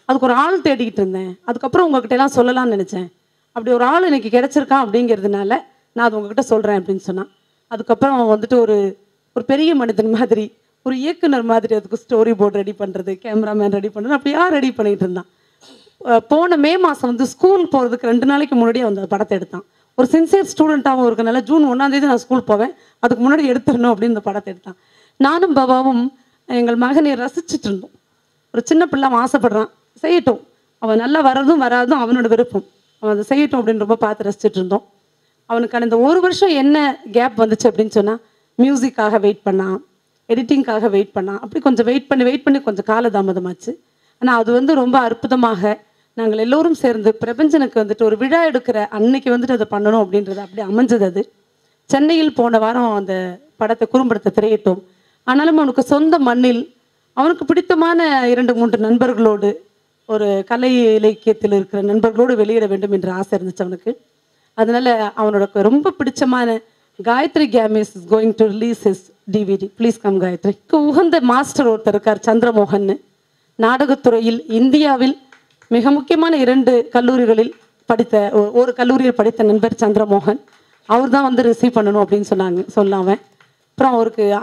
[SPEAKER 5] அதுக்கு ஒரு ஆள் தேடிக்கிட்டு இருந்தேன், அதுக்கப்புறம் உங்கள்கிட்ட எல்லாம் சொல்லலாம்னு நினச்சேன், அப்படி ஒரு ஆள் எனக்கு கிடச்சிருக்கான் அப்படிங்கிறதுனால நான் அது உங்ககிட்ட சொல்கிறேன் அப்படின்னு சொன்னான். அதுக்கப்புறம் அவன் வந்துட்டு ஒரு பெரிய மனிதன் மாதிரி, ஒரு இயக்குனர் மாதிரி அதுக்கு ஸ்டோரி போர்டு ரெடி பண்ணுறது, கேமராமேன் ரெடி பண்ணுறது, அப்படியா ரெடி பண்ணிகிட்டு இருந்தான். போன மே மாதம் வந்து ஸ்கூல் போகிறதுக்கு 2 நாளைக்கு முன்னாடியே அந்த படத்தை எடுத்தான். ஒரு சின்சியர் ஸ்டூடெண்ட்டாகவும் இருக்கனால ஜூன் 1ஆம் தேதி நான் ஸ்கூல் போவேன், அதுக்கு முன்னாடி எடுத்துடணும் அப்படின்னு இந்த படத்தை எடுத்தான். நானும் பாபாவும் எங்கள் மகனை ரசிச்சுட்டு இருந்தோம். ஒரு சின்ன பிள்ளை அவன் ஆசைப்படுறான், செய்யட்டும், அவன் நல்லா வர்றதும் வராதும் அவனோட விருப்பம், அவன் அதை செய்யட்டும் அப்படின்னு ரொம்ப பார்த்து ரசிச்சுட்டு இருந்தோம். அவனுக்கு அந்த 1 வருஷம் என்ன கேப் வந்துச்சு அப்படின்னு சொன்னால், மியூசிக்காக வெயிட் பண்ணான், எடிட்டிங்காக வெயிட் பண்ணான், அப்படி கொஞ்சம் வெயிட் பண்ணி கொஞ்சம் காலதாமதமாச்சு. ஆனால் அது வந்து ரொம்ப அற்புதமாக நாங்கள் எல்லோரும் சேர்ந்து பிரபஞ்சனுக்கு வந்துட்டு ஒரு விழா எடுக்கிற அன்னைக்கு வந்துட்டு அதை பண்ணணும் அப்படின்றது அப்படி அமைஞ்சது. அது சென்னையில் போன வாரம் அந்த குறும்படத்தை திரையிட்டோம். ஆனாலும் அவனுக்கு சொந்த மண்ணில் அவனுக்கு பிடித்தமான 2-3 நண்பர்களோடு, ஒரு கலை இலக்கியத்தில் இருக்கிற நண்பர்களோடு வெளியிட வேண்டும் என்ற ஆசை இருந்துச்சு அவனுக்கு. அதனால் அவனோட ரொம்ப பிடிச்சமான காயத்ரி கேமிஸ் is going to release his DVD. Please come Gayathri. உகந்த மாஸ்டர் ஒருத்தர் இருக்கார், சந்திரமோகன். நாடகத்துறையில் இந்தியாவில் மிக முக்கியமான 2 கல்லூரிகளில் படித்த, ஒரு கல்லூரியில் படித்த நண்பர் சந்திரமோகன். அவர் தான் வந்து ரிசீவ் பண்ணணும் அப்படின்னு சொன்னாங்க. அப்புறம்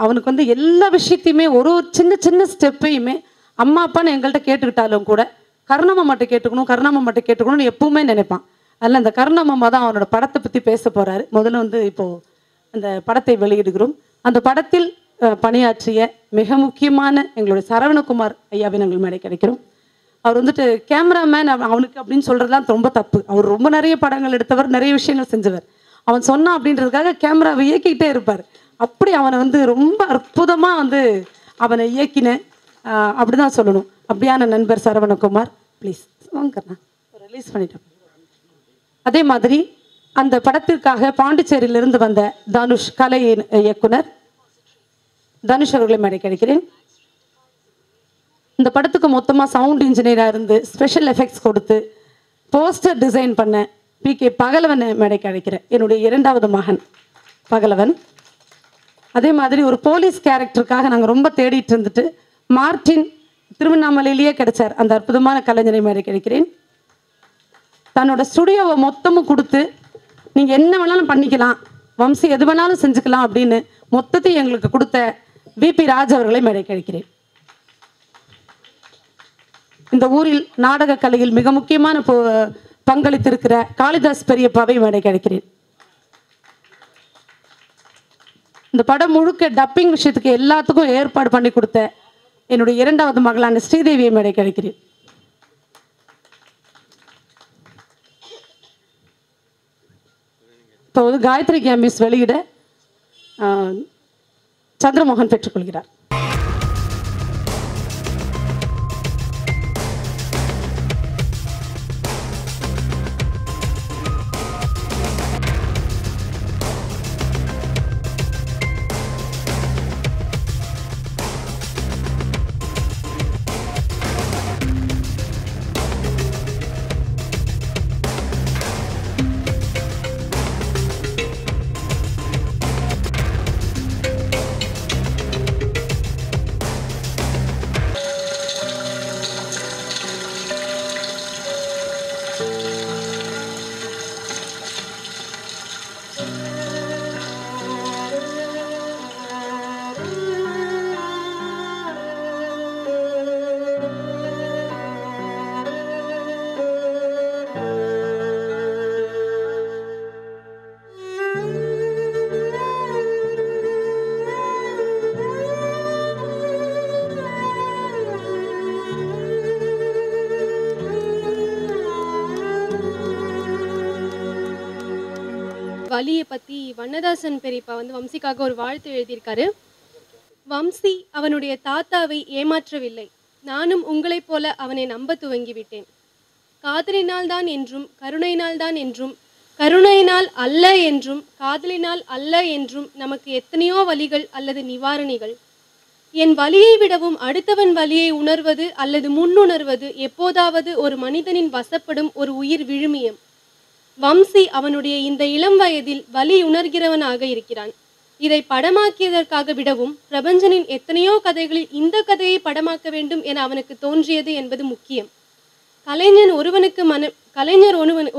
[SPEAKER 5] அவனுக்கு வந்து எல்லா விஷயத்தையுமே ஒரு சின்ன சின்ன ஸ்டெப்பையுமே அம்மா அப்பான்னு எங்கள்கிட்ட கேட்டுக்கிட்டாலும் கூட கருணாமம்மாட்ட கேட்டுக்கணும்னு எப்பவுமே நினைப்பான். அதில் அந்த கருணாமம்மா தான் அவனோட படத்தை பற்றி பேச போகிறாரு. முதல்ல வந்து இப்போது அந்த படத்தை வெளியிடுகிறோம். அந்த படத்தில் பணியாற்றிய மிக முக்கியமான எங்களுடைய சரவணகுமார் ஐயாவை நாங்கள் மேடை கிடைக்கிறோம். அவர் வந்துட்டு கேமராமேன் அவனுக்கு அப்படின்னு சொல்கிறதுலாம் ரொம்ப தப்பு. அவர் ரொம்ப நிறைய படங்கள் எடுத்தவர், நிறைய விஷயங்கள் செஞ்சவர். அவன் சொன்னான் அப்படின்றதுக்காக கேமராவை இயக்கிக்கிட்டே இருப்பார். அப்படி அவனை வந்து ரொம்ப அற்புதமாக வந்து அவனை இயக்கினேன் அப்படி தான் சொல்லணும். அப்படியான நண்பர் சரவணகுமார். ப்ளீஸ் வாங்கண்ணா, ரிலீஸ் பண்ணிட்டோம். அதே மாதிரி அந்த படத்திற்காக பாண்டிச்சேரியிலிருந்து வந்த தனுஷ், கலை இயக்குனர் தனுஷ் அவர்களை மேடை கிடைக்கிறேன். இந்த படத்துக்கு மொத்தமாக சவுண்ட் இன்ஜினியராக இருந்து ஸ்பெஷல் எஃபெக்ட்ஸ் கொடுத்து போஸ்டர் டிசைன் பண்ண PK பகலவனை மேடை கிடைக்கிறேன், என்னுடைய 2வது மகன் பகலவன். அதே மாதிரி ஒரு போலீஸ் கேரக்டருக்காக நாங்கள் ரொம்ப தேடிட்டு இருந்துட்டு மார்டின் திருவண்ணாமலையிலேயே கிடைச்சார். அந்த அற்புதமான கலைஞரை மேடை கிடைக்கிறேன். தன்னோட ஸ்டுடியோவை மொத்தமும் கொடுத்து நீங்கள் என்ன வேணாலும் பண்ணிக்கலாம், வம்சி எது வேணாலும் செஞ்சுக்கலாம் அப்படின்னு மொத்தத்தையும் எங்களுக்கு கொடுத்த பிபி ராஜ் அவர்களை மேடை கிடைக்கிறேன். இந்த ஊரில் நாடக கலையில் மிக முக்கியமான பங்களித்திருக்கிற காளிதாஸ் பெரியப்பாவை மேடை கிடைக்கிறேன். இந்த படம் முழுக்க டப்பிங் விஷயத்துக்கு எல்லாத்துக்கும் ஏற்பாடு பண்ணி கொடுத்த என்னுடைய இரண்டாவது மகளான ஸ்ரீதேவியை மேடை கிடைக்கிறேன். இப்போது காயத்ரி கேம்பிஸ் வெளியிட சந்திரமோகன் பெற்றுக்கொள்கிறார்.
[SPEAKER 10] வலியை பற்றி வண்ணதாசன் பெரியப்பா வந்து வம்சிக்காக ஒரு வாழ்த்து எழுதியிருக்காரு. வம்சி அவனுடைய தாத்தாவை ஏமாற்றவில்லை, நானும் உங்களைப் போல அவனை நம்ப துவங்கிவிட்டேன். காதலினால் தான் என்றும் கருணையினால் தான் என்றும், கருணையினால் அல்ல என்றும் காதலினால் அல்ல என்றும் நமக்கு எத்தனையோ வலிகள் அல்லது நிவாரணிகள். என் வலியை விடவும் அடுத்தவன் வலியை உணர்வது அல்லது முன்னுணர்வது எப்போதாவது ஒரு மனிதனின் வசப்படும் ஒரு உயிர் விழுமியம். வம்சி அவனுடைய இந்த இளம் வயதில் வலி உணர்கிறவனாக இருக்கிறான். இதை படமாக்கியதற்காக விடவும் பிரபஞ்சனின் எத்தனையோ கதைகளில் இந்த கதையை படமாக்க வேண்டும் என அவனுக்கு தோன்றியது என்பது முக்கியம். கலைஞர்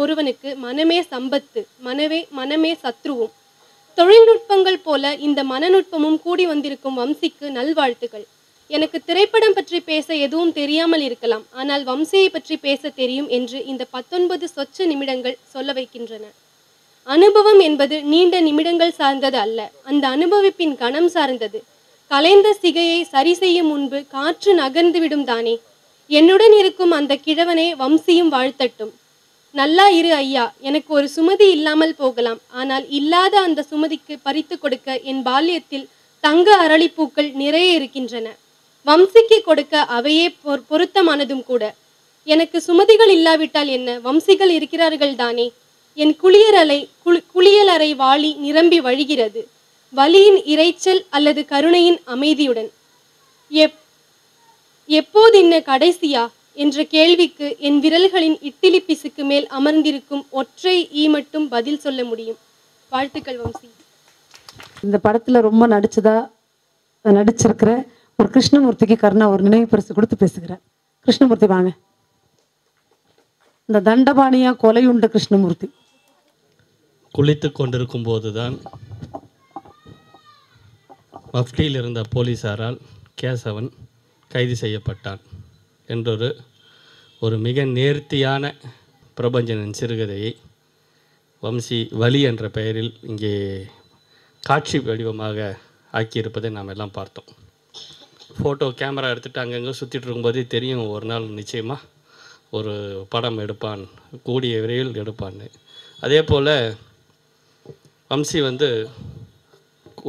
[SPEAKER 10] ஒருவனுக்கு மனமே சம்பத்து, மனமே சத்ருவும். தொழில்நுட்பங்கள் போல இந்த மனநுட்பமும் கூடி வந்திருக்கும் வம்சிக்கு நல்வாழ்த்துக்கள். எனக்கு திரைப்படம் பற்றி பேச எதுவும் தெரியாமல் இருக்கலாம், ஆனால் வம்சியை பற்றி பேச தெரியும் என்று இந்த 19 சொச்ச நிமிடங்கள் சொல்ல வைக்கின்றன. அனுபவம் என்பது நீண்ட நிமிடங்கள் சார்ந்தது அல்ல, அந்த அனுபவிப்பின் கணம் சார்ந்தது. கலைந்த சிகையை சரி செய்யும் முன்பு காற்று நகர்ந்துவிடும் தானே. என்னுடன் இருக்கும் அந்த கிழவனே வம்சியும் வாழ்த்தட்டும். நல்லா இரு ஐயா, எனக்கு ஒரு சுமதி இல்லாமல் போகலாம், ஆனால் இல்லாத அந்த சுமதிக்கு பறித்து கொடுக்க என் பால்யத்தில் தங்க அரளிப்பூக்கள் நிறைய இருக்கின்றன. வம்சிக்கு கொடுக்க அவையே பொருத்தமானதும் கூட. எனக்கு சுமதிகள் இல்லாவிட்டால் என்ன, வம்சிகள் இருக்கிறார்கள் தானே. என் குளியலறை வாளி நிரம்பி வழிகிறது, வலியின் இரைச்சல் அல்லது கருணையின் அமைதியுடன். எப்போது என்ன கடைசியா என்ற கேள்விக்கு என் விரல்களின் இட்டிலி பிசுக்கு மேல் அமர்ந்திருக்கும் ஒற்றை ஈ மட்டும் பதில் சொல்ல முடியும். வாழ்த்துக்கள் வம்சி.
[SPEAKER 5] இந்த படத்தில் ரொம்ப நடிச்சிருக்கிற ஒரு கிருஷ்ணமூர்த்திக்கு கருணா ஒரு நினைவு பரிசு கொடுத்து பேசுகிறேன். கிருஷ்ணமூர்த்தி வாங்க. இந்த தண்டபாணியா கொலையுண்ட கிருஷ்ணமூர்த்தி
[SPEAKER 11] குளித்து கொண்டிருக்கும் போதுதான் மஃப்டியில் இருந்த போலீசாரால் கேசவன் கைது செய்யப்பட்டான் என்றொரு மிக நேர்த்தியான பிரபஞ்சனின் சிறுகதையை வம்சி வலி என்ற பெயரில் இங்கே காட்சி வடிவமாக ஆக்கியிருப்பதை நாம் எல்லாம் பார்த்தோம். ஃபோட்டோ கேமரா எடுத்துகிட்டு அங்கங்கே சுற்றிட்டு இருக்கும்போதே தெரியும் ஒரு நாள் நிச்சயமாக ஒரு படம் எடுப்பான், கூடிய விரைவில் எடுப்பான்னு. அதே போல் வம்சி வந்து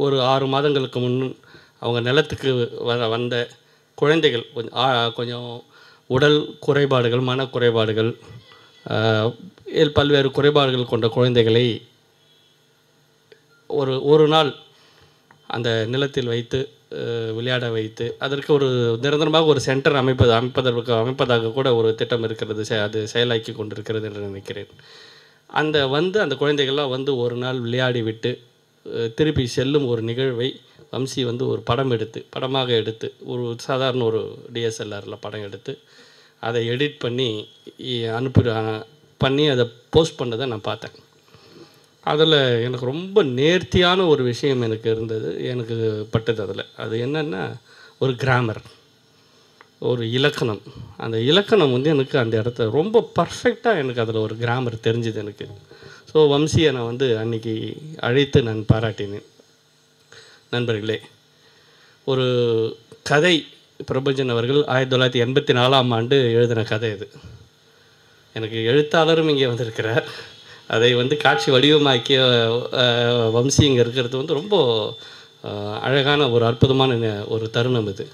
[SPEAKER 11] ஒரு 6 மாதங்களுக்கு முன் அவங்க நிலத்துக்கு வந்த குழந்தைகள் கொஞ்சம் உடல் குறைபாடுகள், மனக்குறைபாடுகள், பல்வேறு குறைபாடுகள் கொண்ட குழந்தைகளை ஒரு நாள் அந்த நிலத்தில் வைத்து விளையாட வைத்து அதற்கு ஒரு நிரந்தரமாக ஒரு சென்டர் அமைப்பதாக கூட ஒரு திட்டம் இருக்கிறது, அது செயலாக்கி கொண்டிருக்கிறது என்று நினைக்கிறேன். அந்த குழந்தைகள்லாம் வந்து ஒரு நாள் விளையாடி விட்டு திருப்பி செல்லும் ஒரு நிகழ்வை வம்சி வந்து ஒரு படமாக எடுத்து ஒரு சாதாரண ஒரு டிஎஸ்எல்ஆரில் படம் எடுத்து அதை எடிட் பண்ணி பண்ணி அதை போஸ்ட் பண்ணதை நான் பார்த்தேன். அதில் எனக்கு ரொம்ப நேர்த்தியான ஒரு விஷயம் எனக்கு பட்டது. அது என்னென்னா ஒரு கிராமர், ஒரு இலக்கணம். அந்த இலக்கணம் வந்து எனக்கு அந்த இடத்த ரொம்ப பர்ஃபெக்டாக எனக்கு அதில் ஒரு கிராமர் தெரிஞ்சுது எனக்கு. ஸோ வம்சியை நான் வந்து அன்றைக்கி அழைத்து நான் பாராட்டினேன். நண்பர்களே, ஒரு கதை பிரபஞ்சன் அவர்கள் 1984ஆம் ஆண்டு எழுதின கதை இது. எனக்கு எழுத்தாளரும் இங்கே வந்திருக்கிறார். அதை வந்து காட்சி வடிவமாக்கிய வம்சி இங்கே இருக்கிறது வந்து ரொம்ப அழகான ஒரு அற்புதமான ஒரு தருணம் இது.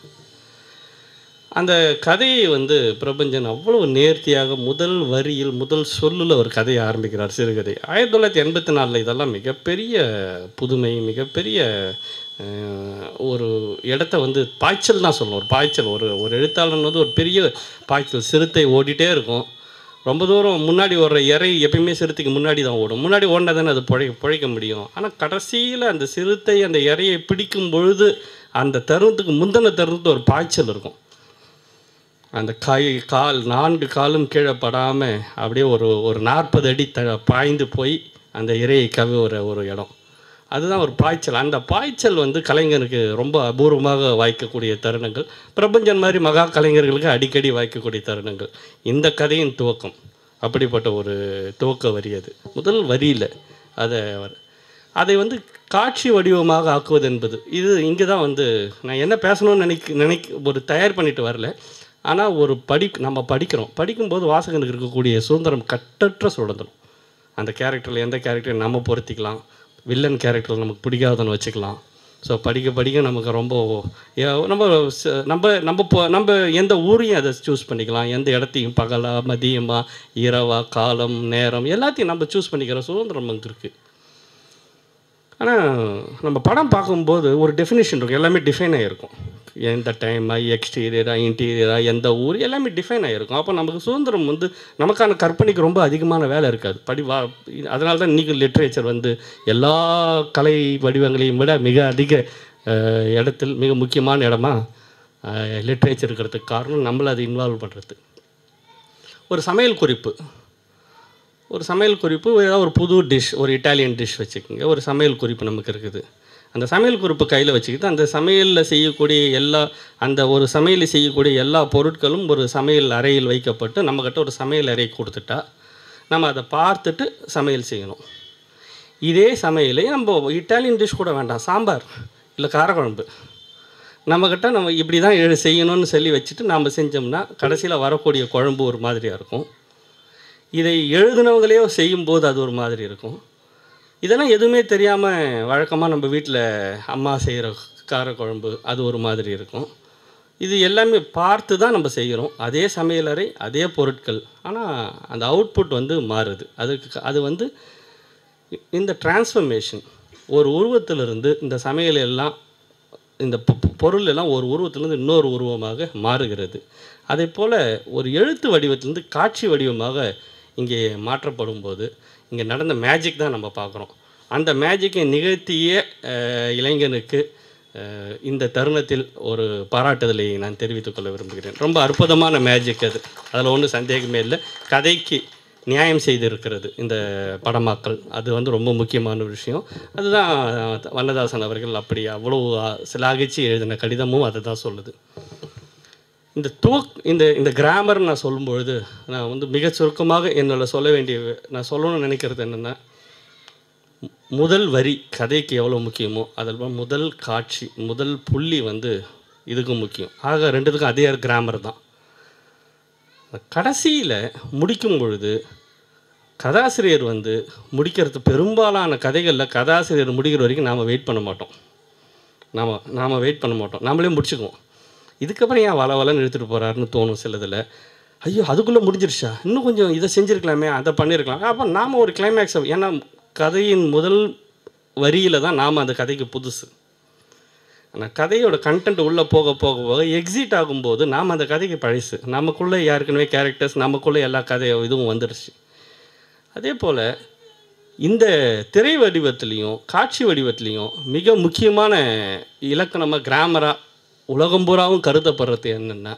[SPEAKER 11] அந்த கதையை வந்து பிரபஞ்சன் அவ்வளோ நேர்த்தியாக முதல் வரியில் முதல் சொல்லில் ஒரு கதையை ஆரம்பிக்கிறார், சிறுகதை. 1984 இதெல்லாம் மிகப்பெரிய புதுமை, மிகப்பெரிய ஒரு இடத்த வந்து பாய்ச்சல் தான் சொல்லணும். ஒரு பாய்ச்சல், ஒரு எழுத்தாளன் வந்து ஒரு பெரிய பாய்ச்சல். சிறுத்தை ஓடிட்டே இருக்கும், ரொம்ப தூரம் முன்னாடி ஓடுற இறை எப்பயுமே சிறுத்தைக்கு முன்னாடி தான் ஓடும். முன்னாடி ஓடினா தானே அது பிழைக்க முடியும். ஆனால் கடைசியில் அந்த சிறுத்தை அந்த இறையை பிடிக்கும் பொழுது அந்த தருணத்துக்கு முந்தின தருணத்துக்கு ஒரு பாய்ச்சல் இருக்கும். அந்த கால் 4 காலும் கீழே படாமல் அப்படியே ஒரு 40 அடி பாய்ந்து போய் அந்த இறையை கவுற ஒரு இடம். அதுதான் ஒரு பாய்ச்சல். அந்த பாய்ச்சல் வந்து கலைஞனுக்கு ரொம்ப அபூர்வமாக வாய்க்கக்கூடிய தருணங்கள். பிரபஞ்சன் மாதிரி மகா கலைஞர்களுக்கு அடிக்கடி வாய்க்கக்கூடிய தருணங்கள். இந்த கதையின் துவக்கம் அப்படிப்பட்ட ஒரு துவக்க வரி. அது முதல் வரியில் அதை வந்து காட்சி வடிவமாக ஆக்குவது என்பது இது இங்கே தான் வந்து நான் என்ன பேசணும்னு ஒரு தயார் பண்ணிட்டு வரல. ஆனால் நம்ம படிக்கும்போது வாசகனுக்கு இருக்கக்கூடிய சுதந்திரம், கட்டற்ற சுதந்திரம். அந்த கேரக்டரில் எந்த கேரக்டரை நம்ம பொருத்திக்கலாம், வில்லன் கேரக்டர் நமக்கு பிடிக்காதுன்னு வச்சுக்கலாம். ஸோ படிக்க நமக்கு ரொம்ப நம்ம எந்த ஊரையும் அதை சூஸ் பண்ணிக்கலாம், எந்த இடத்தையும் பகலா மதியமா இரவா காலம் நேரம் எல்லாத்தையும் நம்ம சூஸ் பண்ணிக்கிற சுதந்திரம் நமக்கு இருக்குது. ஆனால் நம்ம படம் பார்க்கும்போது ஒரு டெஃபினேஷன் இருக்கும், எல்லாமே டிஃபைன் ஆகிருக்கும். எந்த டைம், எக்ஸ்டீரியராக இன்டீரியராக எந்த ஊர் எல்லாமே டிஃபைன் ஆகிருக்கும். அப்போ நமக்கு சுதந்திரம் வந்து நமக்கான கற்பனைக்கு ரொம்ப அதிகமான வேலை இருக்காது. அதனால தான் இன்றைக்கி லிட்ரேச்சர் வந்து எல்லா கலை வடிவங்களையும் விட மிக அதிக இடத்தில் மிக முக்கியமான இடமா லிட்ரேச்சர் இருக்கிறதுக்கு காரணம் நம்மளை அதை இன்வால்வ் பண்ணுறது. ஒரு சமையல் குறிப்பு ஏதாவது ஒரு புது டிஷ், ஒரு இட்டாலியன் டிஷ் வச்சுக்கோங்க. ஒரு சமையல் குறிப்பு நமக்கு இருக்குது. அந்த சமையல் குறிப்பு கையில் வச்சுக்கிட்டு அந்த சமையலில் செய்யக்கூடிய ஒரு சமையலை செய்யக்கூடிய எல்லா பொருட்களும் ஒரு சமையல் அறையில் வைக்கப்பட்டு நம்மக்கிட்ட ஒரு சமையல் அறை கொடுத்துட்டா நம்ம அதை பார்த்துட்டு சமையல் செய்யணும். இதே சமையலை நம்ம இட்டாலியன் டிஷ் கூட வேண்டாம், சாம்பார் இல்லை காரக்குழம்பு நம்மக்கிட்ட நம்ம இப்படி தான் செய்யணும்னு சொல்லி வச்சுட்டு நாம் செஞ்சோம்னா கடைசியில் வரக்கூடிய குழம்பு ஒரு மாதிரியாக இருக்கும். இதை எழுதுனவங்களே செய்யும்போது அது ஒரு மாதிரி இருக்கும். இதெல்லாம் எதுவுமே தெரியாமல் வழக்கமாக நம்ம வீட்டில் அம்மா செய்கிற காரக்குழம்பு அது ஒரு மாதிரி இருக்கும். இது எல்லாமே பார்த்து தான் நம்ம செய்கிறோம், அதே சமையலறை அதே பொருட்கள். ஆனால் அந்த அவுட்புட் வந்து மாறுது. அது வந்து இந்த டிரான்ஸ்ஃபர்மேஷன் ஒரு உருவத்திலிருந்து இந்த சமையல் எல்லாம் இந்த பொருள் எல்லாம் ஒரு உருவத்திலேருந்து இன்னொரு உருவமாக மாறுகிறது. அதே போல் ஒரு எழுத்து வடிவத்திலேருந்து காட்சி வடிவமாக இங்கே மாற்றப்படும் போது இங்கே நடந்த மேஜிக் தான் நம்ம பார்க்குறோம். அந்த மேஜிக்கை நிகழ்த்திய இளைஞனுக்கு இந்த தருணத்தில் ஒரு பாராட்டுதலை நான் தெரிவித்துக்கொள்ள விரும்புகிறேன். ரொம்ப அற்புதமான மேஜிக் அது, அதில் ஒன்றும் சந்தேகமே இல்லை. கதைக்கு நியாயம் செய்திருக்கிறது இந்த படமாக்கல், அது வந்து ரொம்ப முக்கியமான விஷயம். அதுதான் வண்ணதாசன் அவர்கள் அப்படி அவ்வளோ சிலாகிச்சு எழுதின கடிதமும் அதை தான் சொல்லுது. இந்த கிராமர் நான் சொல்லும்பொழுது நான் வந்து மிக சுருக்கமாக நான் சொல்லணும்னு நினைக்கிறது என்னென்னா, முதல் வரி கதைக்கு எவ்வளோ முக்கியமோ அதில் முதல் காட்சி முதல் புள்ளி வந்து இதுக்கும் முக்கியம். ஆக ரெண்டுத்துக்கும் அதே கிராமர் தான். கடைசியில் முடிக்கும் பொழுது கதாசிரியர் வந்து முடிக்கிறது பெரும்பாலான கதைகளில் கதாசிரியர் முடிக்கிற வரைக்கும் நாம் வெயிட் பண்ண மாட்டோம். நாமளே முடிச்சுக்குவோம். இதுக்கப்புறம் ஏன் வளவலன்னு எடுத்துகிட்டு போகிறாருன்னு தோணும் சிலதில். ஐயோ அதுக்குள்ளே முடிஞ்சிருச்சா, இன்னும் கொஞ்சம் இதை செஞ்சுருக்கலாமே, அதை பண்ணியிருக்கலாம். அப்போ நாம் ஒரு கிளைமேக்ஸை, ஏன்னா கதையின் முதல் வரியில் தான் நாம் அந்த கதைக்கு புதுசு. ஆனால் கதையோட கண்டென்ட் உள்ளே போக போக போக எக்ஸிட் ஆகும்போது நாம் அந்த கதைக்கு பழசு. நமக்குள்ளே ஏற்கனவே கேரக்டர்ஸ், நமக்குள்ளே எல்லா இதுவும் வந்துடுச்சு. அதே போல் இந்த திரை வடிவத்திலையும் காட்சி வடிவத்திலையும் மிக முக்கியமான இலக்கணமாக கிராமராக உலகம் பூராவும் கருதப்படுறது என்னென்னா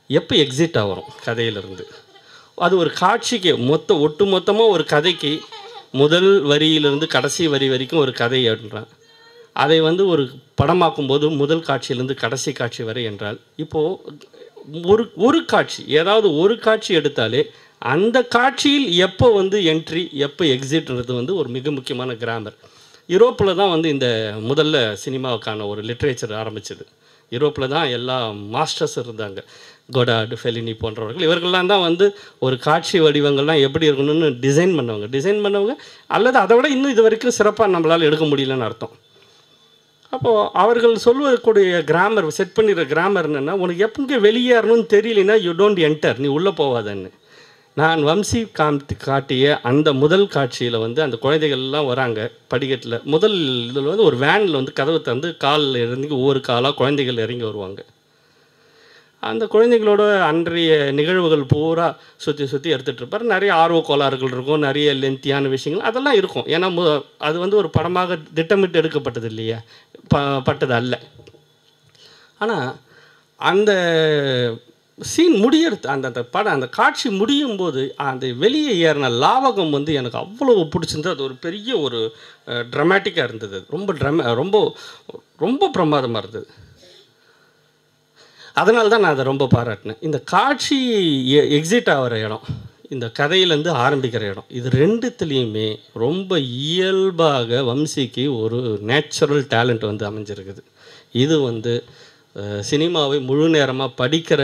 [SPEAKER 11] எப்போ எக்ஸிட் ஆகிறோம் கதையிலிருந்து. அது ஒரு காட்சிக்கு ஒட்டு மொத்தமாக ஒரு கதைக்கு முதல் வரியிலிருந்து கடைசி வரி வரைக்கும் ஒரு கதை என்றான். அதை வந்து ஒரு படமாக்கும்போது முதல் காட்சியிலேருந்து கடைசி காட்சி வரை என்றால், இப்போது ஒரு காட்சி ஏதாவது ஒரு காட்சி எடுத்தாலே அந்த காட்சியில் எப்போ வந்து என்ட்ரி எப்போ எக்ஸிட்ன்றது வந்து ஒரு மிக முக்கியமான கிராமர். யூரோப்பில் தான் வந்து இந்த முதல்ல சினிமாவுக்கான ஒரு லிட்ரேச்சர் ஆரம்பிச்சது. யூரோப்பில் தான் எல்லா மாஸ்டர்ஸ் இருந்தாங்க, கொடார்டு, ஃபெலினி போன்றவர்கள். இவர்கள்லாம் தான் வந்து ஒரு காட்சி வடிவங்கள்லாம் எப்படி இருக்கணும்னு டிசைன் பண்ணவங்க அல்லது அதை விட இன்னும் இது வரைக்கும் சிறப்பாக நம்மளால் எடுக்க முடியலன்னு அர்த்தம். அப்போது அவர்கள் சொல்வதற்குடைய கிராமர், செட் பண்ணிடுற கிராமர் என்னென்னா, உனக்கு எப்போ வெளியேறணும்னு தெரியலனா யூ டோன்ட் என்டர், நீ உள்ளே போவாதன்னு. நான் வம்சி காட்டிய அந்த முதல் காட்சியில் வந்து அந்த குழந்தைகள்லாம் வராங்க படிக்கட்டில். முதல் இதில் வந்து ஒரு வேனில் வந்து கதவை தந்து காலில் இறங்கி ஒவ்வொரு காலாக குழந்தைகள் இறங்கி வருவாங்க. அந்த குழந்தைகளோட அன்றைய நிகழ்வுகள் பூரா சுற்றி எடுத்துகிட்டு இருப்பார். நிறைய ஆர்வ கோளாறுகள் இருக்கும், நிறைய லென்த்தியான விஷயங்கள் அதெல்லாம் இருக்கும். ஏன்னா அது வந்து ஒரு படமாக திட்டமிட்டு எடுக்கப்பட்டது இல்லையா, பட்டது அல்ல. ஆனால் அந்த சீன் முடியறது, அந்த படம் அந்த காட்சி முடியும் போது அந்த வெளியே ஏறின லாவகம் வந்து எனக்கு அவ்வளோ பிடிச்சிருந்தது. அது ஒரு பெரிய ஒரு ட்ராமேட்டிக்காக இருந்தது, ரொம்ப ரொம்ப பிரமாதமாக இருந்தது. அதனால தான் நான் அதை ரொம்ப பாராட்டினேன். இந்த காட்சி எக்ஸிட் ஆகிற இடம், இந்த கதையிலேருந்து ஆரம்பிக்கிற இடம், இது ரெண்டுத்துலேயுமே ரொம்ப இயல்பாக வம்சிக்கு ஒரு நேச்சுரல் டேலண்ட் வந்து அமைஞ்சிருக்குது. இது வந்து சினிமாவை முழு நேரமாக படிக்கிற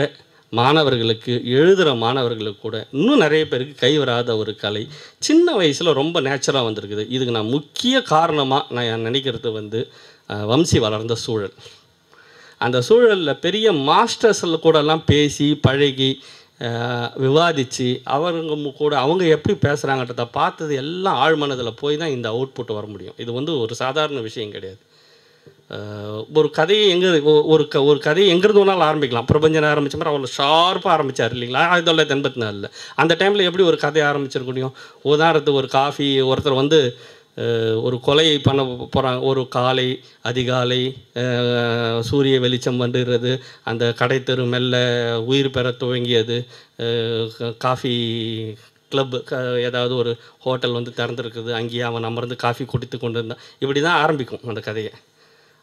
[SPEAKER 11] மாணவர்களுக்கு, எழுதுகிற மாணவர்களுக்கு கூட இன்னும் நிறைய பேருக்கு கைவராத ஒரு கலை சின்ன வயசில் ரொம்ப நேச்சுரலாக வந்திருக்குது. இதுக்கு நான் முக்கிய காரணமாக நான் நினைக்கிறது வந்து வம்சி வளர்ந்த சூழல். அந்த சூழலில் பெரிய மாஸ்டர்ஸில் கூடலாம் பேசி பழகி விவாதித்து அவங்க எப்படி பேசுகிறாங்கன்றதை பார்த்தது எல்லாம் ஆழ்மனதில் போய் தான் இந்த அவுட்புட் வர முடியும். இது வந்து ஒரு சாதாரண விஷயம் கிடையாது. ஒரு கதையை ஒரு கதையை எங்கேருந்து வேணாலும் ஆரம்பிக்கலாம். பிரபஞ்சன் ஆரம்பித்த மாதிரி அவ்வளோ ஷார்ப்பாக ஆரம்பித்தார் இல்லைங்களா 1984. அந்த டைமில் எப்படி ஒரு கதையை ஆரம்பிச்சிருக்க முடியும்? உதாரணத்துக்கு ஒரு காஃபி, ஒருத்தர் வந்து ஒரு கொலையை பண்ண போகிறாங்க. ஒரு காலை அதிகாலை சூரிய வெளிச்சம் வந்துடுறது, அந்த கடை தெரு மெல்ல உயிர் பெற துவங்கியது, காஃபி கிளப் ஏதாவது ஒரு ஹோட்டல் வந்து திறந்துருக்குது, அங்கேயே அவன் அமர்ந்து காஃபி குடித்து கொண்டு இருந்தான். இப்படி தான் ஆரம்பிக்கும் அந்த கதையை.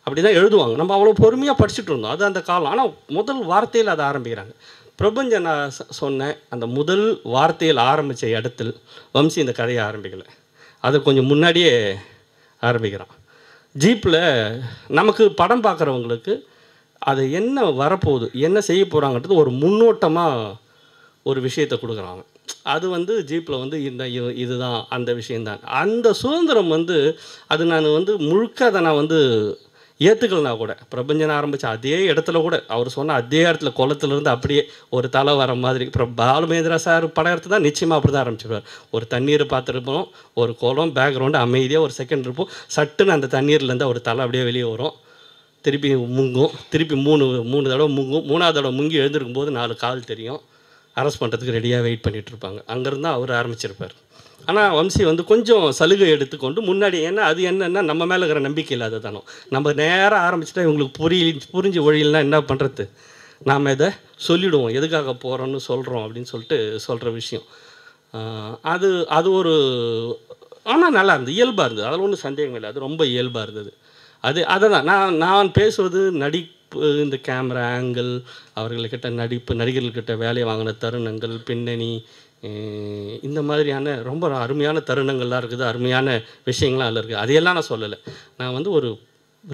[SPEAKER 11] அப்படி தான் எழுதுவாங்க. நம்ம அவ்வளோ பொறுமையாக படிச்சுட்டு இருந்தோம், அது அந்த காலம். ஆனால் முதல் வார்த்தையில் அதை ஆரம்பிக்கிறாங்க. பிரபஞ்சன் நான் சொன்ன அந்த முதல் வார்த்தையில் ஆரம்பித்த இடத்தில் வம்சி இந்த கதையை ஆரம்பிக்கலை, அதை கொஞ்சம் முன்னாடியே ஆரம்பிக்கிறான். ஜீப்பில் நமக்கு படம் பார்க்குறவங்களுக்கு அது என்ன வரப்போகுது, என்ன செய்ய போகிறாங்கன்றது ஒரு முன்னோட்டமாக ஒரு விஷயத்தை கொடுக்குறாங்க. அது வந்து ஜீப்பில் வந்து இதுதான் அந்த விஷயந்தான். அந்த சுதந்திரம் வந்து அது நான் வந்து முழுக்க அதை நான் வந்து ஏற்றுக்கலனா கூட, பிரபஞ்சன் ஆரம்பித்த அதே இடத்துல கூட அவர் சொன்ன அதே இடத்துல குளத்துலேருந்து அப்படியே ஒரு தலை வர மாதிரி. அப்புறம் பாலுமேந்திரா சார் படம் எடுத்து தான் நிச்சயமாக அப்படி தான் ஆரம்பிச்சிருவார். ஒரு தண்ணீரை பார்த்துருப்போம், ஒரு குளம், பேக்ரவுண்டு அமைதியாக ஒரு செகண்ட் இருப்போம், சட்டுன்னு அந்த தண்ணீர்லேருந்து ஒரு தலை அப்படியே வெளியே வரும், திருப்பி முங்கும், திருப்பி மூணு தடவை முங்கும், மூணாவது தடவை முங்கி எழுந்திருக்கும் போது 4 கால் தெரியும், அரெஸ்ட் பண்ணுறதுக்கு ரெடியாக வெயிட் பண்ணிகிட்டு இருப்பாங்க. அங்கேருந்து அவர் ஆரம்பிச்சிருப்பார். ஆனால் வம்சி வந்து கொஞ்சம் சலுகை எடுத்துக்கொண்டு முன்னாடி, ஏன்னா அது என்னென்னா நம்ம மேலே இருக்கிற நம்பிக்கை இல்லாத தானோ, நம்ம நேராக ஆரம்பிச்சுட்டா இவங்களுக்கு புரிஞ்சு ஒழியல்னா என்ன பண்ணுறது, நாம் இதை சொல்லிவிடுவோம், எதுக்காக போகிறோன்னு சொல்கிறோம் அப்படின்னு சொல்லிட்டு சொல்கிற விஷயம். அது ஒரு ஆனால் நல்லா இருந்தது, இயல்பாக இருந்தது, அதில் ஒன்றும் சந்தேகம் இல்லை, அது ரொம்ப இயல்பாக இருந்தது. அதை தான் நான் பேசுவது நடிப்பு, இந்த கேமரா ஆங்கிள், அவர்கள்கிட்ட நடிகர்கள்கிட்ட வேலையை வாங்கின தருணங்கள், பின்னணி, இந்த மாதிரியான ரொம்ப அருமையான தருணங்கள்லாம் இருக்குது, அருமையான விஷயங்கள்லாம் அதில் இருக்குது. அதையெல்லாம் நான் சொல்லலை. நான் வந்து ஒரு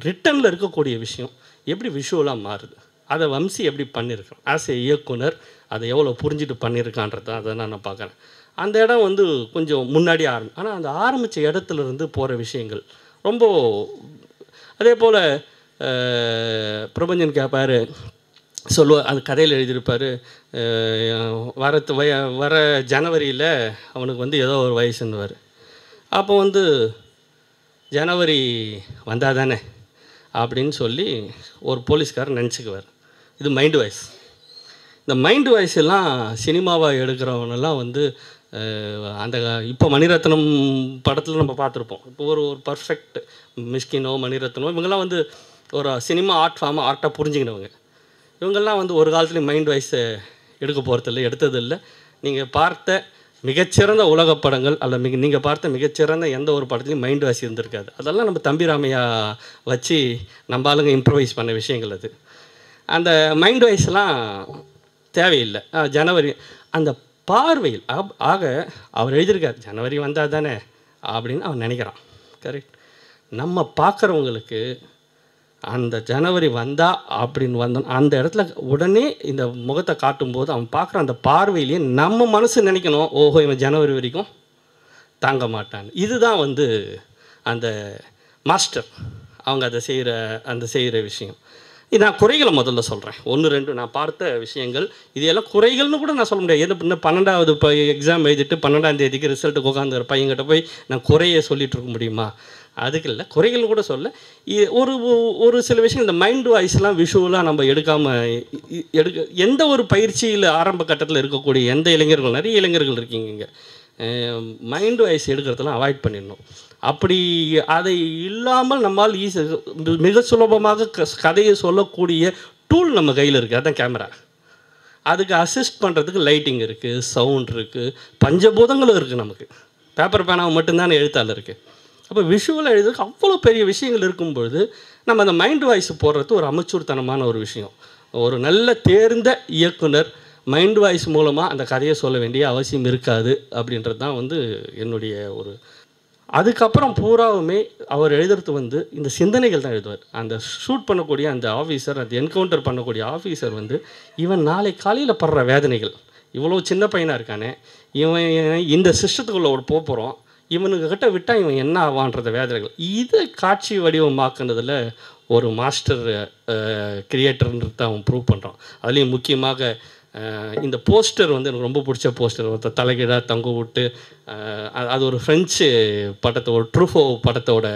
[SPEAKER 11] ரிட்டனில் இருக்கக்கூடிய விஷயம் எப்படி விஷுவலாக மாறுது, அதை வம்சி எப்படி பண்ணியிருக்கான் ஆஸ் ஏ இயக்குனர், அதை எவ்வளோ புரிஞ்சுட்டு பண்ணியிருக்கான்றது அதை நான் பார்க்குறேன். அந்த இடம் வந்து கொஞ்சம் முன்னாடி ஆனால் அந்த ஆரம்பித்த இடத்துலேருந்து போகிற விஷயங்கள் ரொம்ப. அதே போல் பிரபஞ்சன் கேட்பார், சொல்லுவார், அது கதையில் எழுதியிருப்பார், வர ஜனவரியில் அவனுக்கு வந்து ஏதோ ஒரு வயசுன்னுவார். அப்போ வந்து ஜனவரி வந்தால் தானே அப்படின்னு சொல்லி ஒரு போலீஸ்காரர் நினச்சிக்குவார். இது மைண்டு வாய்ஸ். இந்த மைண்டு வாய்ஸ் எல்லாம் சினிமாவாக எடுக்கிறவனெல்லாம் வந்து அந்த இப்போ மணிரத்னம் படத்தில் நம்ம பார்த்துருப்போம். இப்போ ஒரு பர்ஃபெக்ட் மிஷ்கினோ மணிரத்னோ இவங்கெல்லாம் வந்து ஒரு சினிமா ஆர்ட்டாக புரிஞ்சுக்கினவங்க. இவங்கெல்லாம் வந்து ஒரு காலத்துலேயும் மைண்ட் வைஸை எடுக்க போகிறதில்ல, எடுத்ததில்லை. நீங்கள் பார்த்த மிகச்சிறந்த உலக படங்கள் அல்ல நீங்கள் பார்த்த மிகச்சிறந்த எந்த ஒரு படத்துலையும் மைண்ட் வாய்ஸ் இருந்திருக்காது. அதெல்லாம் நம்ம தம்பிராமையா வச்சு நம்ம ஆளுங்க இம்ப்ரவைஸ் பண்ண விஷயங்கள். அது அந்த மைண்ட் வாய்ஸ்லாம் தேவையில்லை. ஜனவரி அந்த பார்வையில் ஆக அவர் எழுதியிருக்கார், ஜனவரி வந்தால் தானே அப்படின்னு அவன் நினைக்கிறான். கரெக்ட். நம்ம பார்க்குறவங்களுக்கு அந்த ஜனவரி வந்தா அப்படின்னு வந்தோம் அந்த இடத்துல உடனே இந்த முகத்தை காட்டும்போது அவன் பார்க்குற அந்த பார்வையிலேயே நம்ம மனசு நினைக்கணும், ஓஹோ இவன் ஜனவரி வரைக்கும் தாங்க மாட்டான். இதுதான் வந்து அந்த மாஸ்டர் அவங்க அதை செய்கிற விஷயம். இது நான் குறைகளை முதல்ல சொல்கிறேன். 1-2 நான் பார்த்த விஷயங்கள். இது எல்லாம் குறைகள்னு கூட நான் சொல்ல முடியாது. ஏன்னா இன்னும் 12வது இப்போ எக்ஸாம் எழுதிட்டு 12ஆம் தேதிக்கு ரிசல்ட்டுக்கு உட்காந்துற பையன்கிட்ட போய் நான் குறையை சொல்லிகிட்டு இருக்க முடியுமா? அதுக்கு இல்லை, குறைகள் கூட சொல்ல. ஒரு சில விஷயம் இந்த மைண்ட் வாய்ஸ்லாம் விஷுவலாக நம்ம எந்த ஒரு பயிற்சியில் ஆரம்ப கட்டத்தில் இருக்கக்கூடிய எந்த இளைஞர்கள், நிறைய இளைஞர்கள் இருக்கீங்க இங்கே, மைண்ட் வாய்ஸ் எடுக்கிறதெல்லாம் அவாய்ட் பண்ணிடணும். அப்படி அதை இல்லாமல் நம்மால் மிக சுலபமாக கதையை சொல்லக்கூடிய டூல் நம்ம கையில் இருக்குது. அதுதான் கேமரா. அதுக்கு அசிஸ்ட் பண்ணுறதுக்கு லைட்டிங் இருக்குது, சவுண்ட் இருக்குது, பஞ்சபூதங்களும் இருக்குது. நமக்கு பேப்பர் பேனாவை மட்டும்தானே எழுத்தாளர் இருக்குது. அப்போ விஷுவலாக எழுதுறதுக்கு அவ்வளோ பெரிய விஷயங்கள் இருக்கும்பொழுது நம்ம அந்த மைண்ட் வாய்ஸ் போடுறது ஒரு அமைச்சூர்த்தனமான ஒரு விஷயம். ஒரு நல்ல தேர்ந்த இயக்குனர் மைண்ட் வாய்ஸ் மூலமாக அந்த கதையை சொல்ல வேண்டிய அவசியம் இருக்காது அப்படின்றது தான் வந்து என்னுடைய ஒரு. அதுக்கப்புறம் பூராவுமே அவர் எழுதுறது வந்து இந்த சிந்தனைகள் தான் எழுதுவார். அந்த ஷூட் பண்ணக்கூடிய அந்த ஆஃபீஸர், அந்த என்கவுண்டர் பண்ணக்கூடிய ஆஃபீஸர் வந்து இவன் நாளை காலையில் படுற வேதனைகள், இவ்வளோ சின்ன பையனாக இருக்கானே, இவன் இந்த சிஸ்டத்துக்குள்ளே ஒரு போகிறோம், இவனுக்கு கிட்ட விட்டால் இவன் என்ன ஆவான்றத வேதனைகள், இதை காட்சி வடிவமாக்குனதில் ஒரு மாஸ்டர் கிரியேட்டர்ன்றது தான் அவன் ப்ரூவ் பண்ணுறான். அதுலேயும் முக்கியமாக இந்த போஸ்டர் வந்து எனக்கு ரொம்ப பிடிச்ச போஸ்டர், ஒருத்தர் தலைகீழாக தங்க விட்டு, அது ஒரு ஃப்ரெஞ்சு படத்தை, ஒரு ட்ரூஃபோ படத்தோட.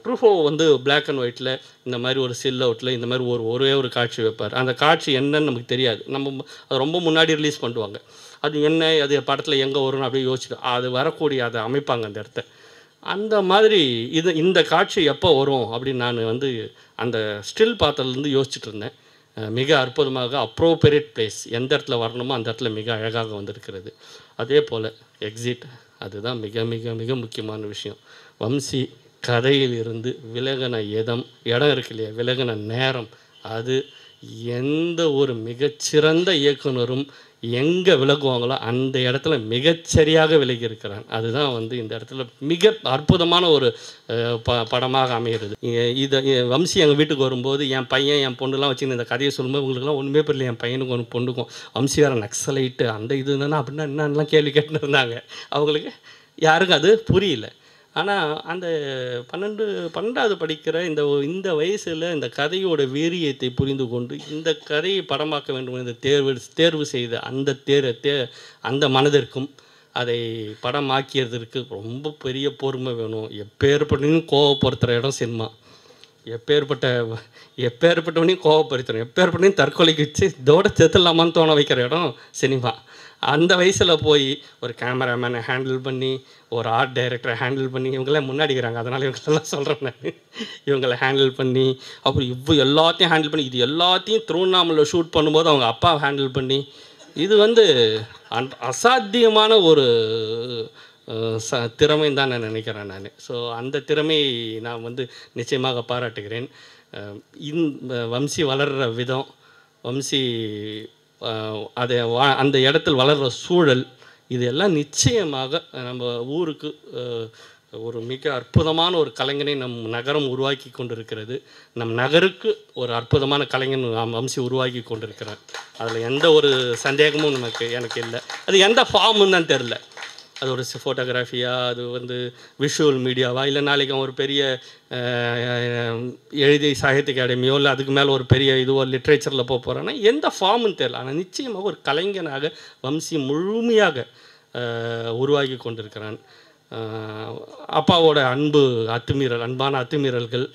[SPEAKER 11] ட்ரூஃபோ வந்து பிளாக் அண்ட் ஒயிட்டில் இந்த மாதிரி ஒரு சில் அவுட்டில் இந்த மாதிரி ஒரே ஒரு காட்சி வைப்பார். அந்த காட்சி என்னன்னு நமக்கு தெரியாது. நம்ம அது ரொம்ப முன்னாடி ரிலீஸ் பண்ணுவாங்க. அது என்ன, அது படத்தில் எங்கே வரும்னு அப்படியே யோசிச்சுட்டு அது வரக்கூடிய அதை அமைப்பாங்க அந்த இடத்த. அந்த மாதிரி இந்த காட்சி எப்போ வரும் அப்படின்னு நான் வந்து அந்த ஸ்டில் பார்த்ததுலேருந்து யோசிச்சுட்டு இருந்தேன். மிக அற்புதமாக அப்ரோப்ரியேட் பிளேஸ், எந்த இடத்துல வரணுமோ அந்த இடத்துல மிக அழகாக வந்திருக்கிறது. அதே போல் எக்ஸிட், அதுதான் மிக மிக மிக முக்கியமான விஷயம். வம்சி கதையில் இருந்து விலகின இடம் இருக்கு இல்லையா, விலகின நேரம், அது எந்த ஒரு மிகச்சிறந்த இயக்குனரும் எங்கே விலகுவாங்களோ அந்த இடத்துல மிகச்சரியாக விலகி இருக்கிறான். அதுதான் வந்து இந்த இடத்துல மிக அற்புதமான ஒரு படமாக அமைகிறது. இதை வம்சி எங்கள் வீட்டுக்கு வரும்போது என் பையன் என் பொண்ணுலாம் வச்சுன்னு இந்த கதையை சொல்லும்போது உங்களுக்குலாம் ஒன்றுமே புரியல. என் பையனுக்கு ஒன்று பொண்ணுக்கும் வம்சி வேறு நக்சலைட்டு அந்த இது என்னன்னா அப்படின்னா என்னென்னலாம் கேள்வி கேட்டுன்னு இருந்தாங்க. அவங்களுக்கு யாருக்கும் அது புரியல. ஆனால் அந்த 12வது படிக்கிற இந்த வயசில் இந்த கதையோட வீரியத்தை புரிந்து கொண்டு இந்த கதையை படமாக்க வேண்டும் என்று தேர்வு செய்த அந்த மனதிற்கும் அதை படமாக்கியதற்கு ரொம்ப பெரிய பொறுமை வேணும். எப்பேற்பட்டவனையும் கோவப்படுத்துகிற இடம் சினிமா. எப்பேற்பட்டவனையும் கோவப்படுத்துகிறோம், எப்பேற்பட்டவனையும் தற்கொலைக்கு வச்சு இதோட செத்துலாமான்னு தோண வைக்கிற இடம் சினிமா. அந்த வயசில் போய் ஒரு கேமராமேனை ஹேண்டில் பண்ணி, ஒரு ஆர்ட் டைரக்டரை ஹேண்டில் பண்ணி, இவங்களாம் முன்னாடி இருக்கிறாங்க அதனால் இவங்களெல்லாம் சொல்கிறேன் நான், இவங்களை ஹேண்டில் பண்ணி அப்புறம் எல்லாத்தையும் ஹேண்டில் பண்ணி, இது எல்லாத்தையும் திருவண்ணாமலை ஷூட் பண்ணும்போது அவங்க அப்பா ஹேண்டில் பண்ணி, இது வந்து அசாத்தியமான ஒரு திறமைன்னு தான் நான் நினைக்கிறேன் நான். ஸோ அந்த திறமையை நான் வந்து நிச்சயமாக பாராட்டுகிறேன். வம்சி வளர்கிற விதம், வம்சி அதை அந்த இடத்தில் வளர்கிற சூழல், இதெல்லாம் நிச்சயமாக நம்ம ஊருக்கு ஒரு மிக அற்புதமான ஒரு கலைஞனை நம் நகரம் உருவாக்கி கொண்டிருக்கிறது. நம் நகருக்கு ஒரு அற்புதமான கலைஞன் வம்சி உருவாக்கி கொண்டிருக்கிறார். அதில் எந்த ஒரு சந்தேகமும் எனக்கு இல்லை. அது எந்த ஃபார்முன்னு தான் தெரில. அது ஒரு ஃபோட்டோகிராஃபியா, அது வந்து விஷுவல் மீடியாவா, இல்லை நாளைக்கு ஒரு பெரிய எழுதி சாகித்ய அகாடமியோ இல்லை அதுக்கு மேலே ஒரு பெரிய இதுவோ லிட்ரேச்சரில் போகிறான்னா எந்த ஃபார்முன்னு தெரில. ஆனால் நிச்சயமாக ஒரு கலைஞனாக வம்சி முழுமையாக உருவாகி கொண்டிருக்கிறான். அப்பாவோட அன்பான அத்துமீறல்கள்,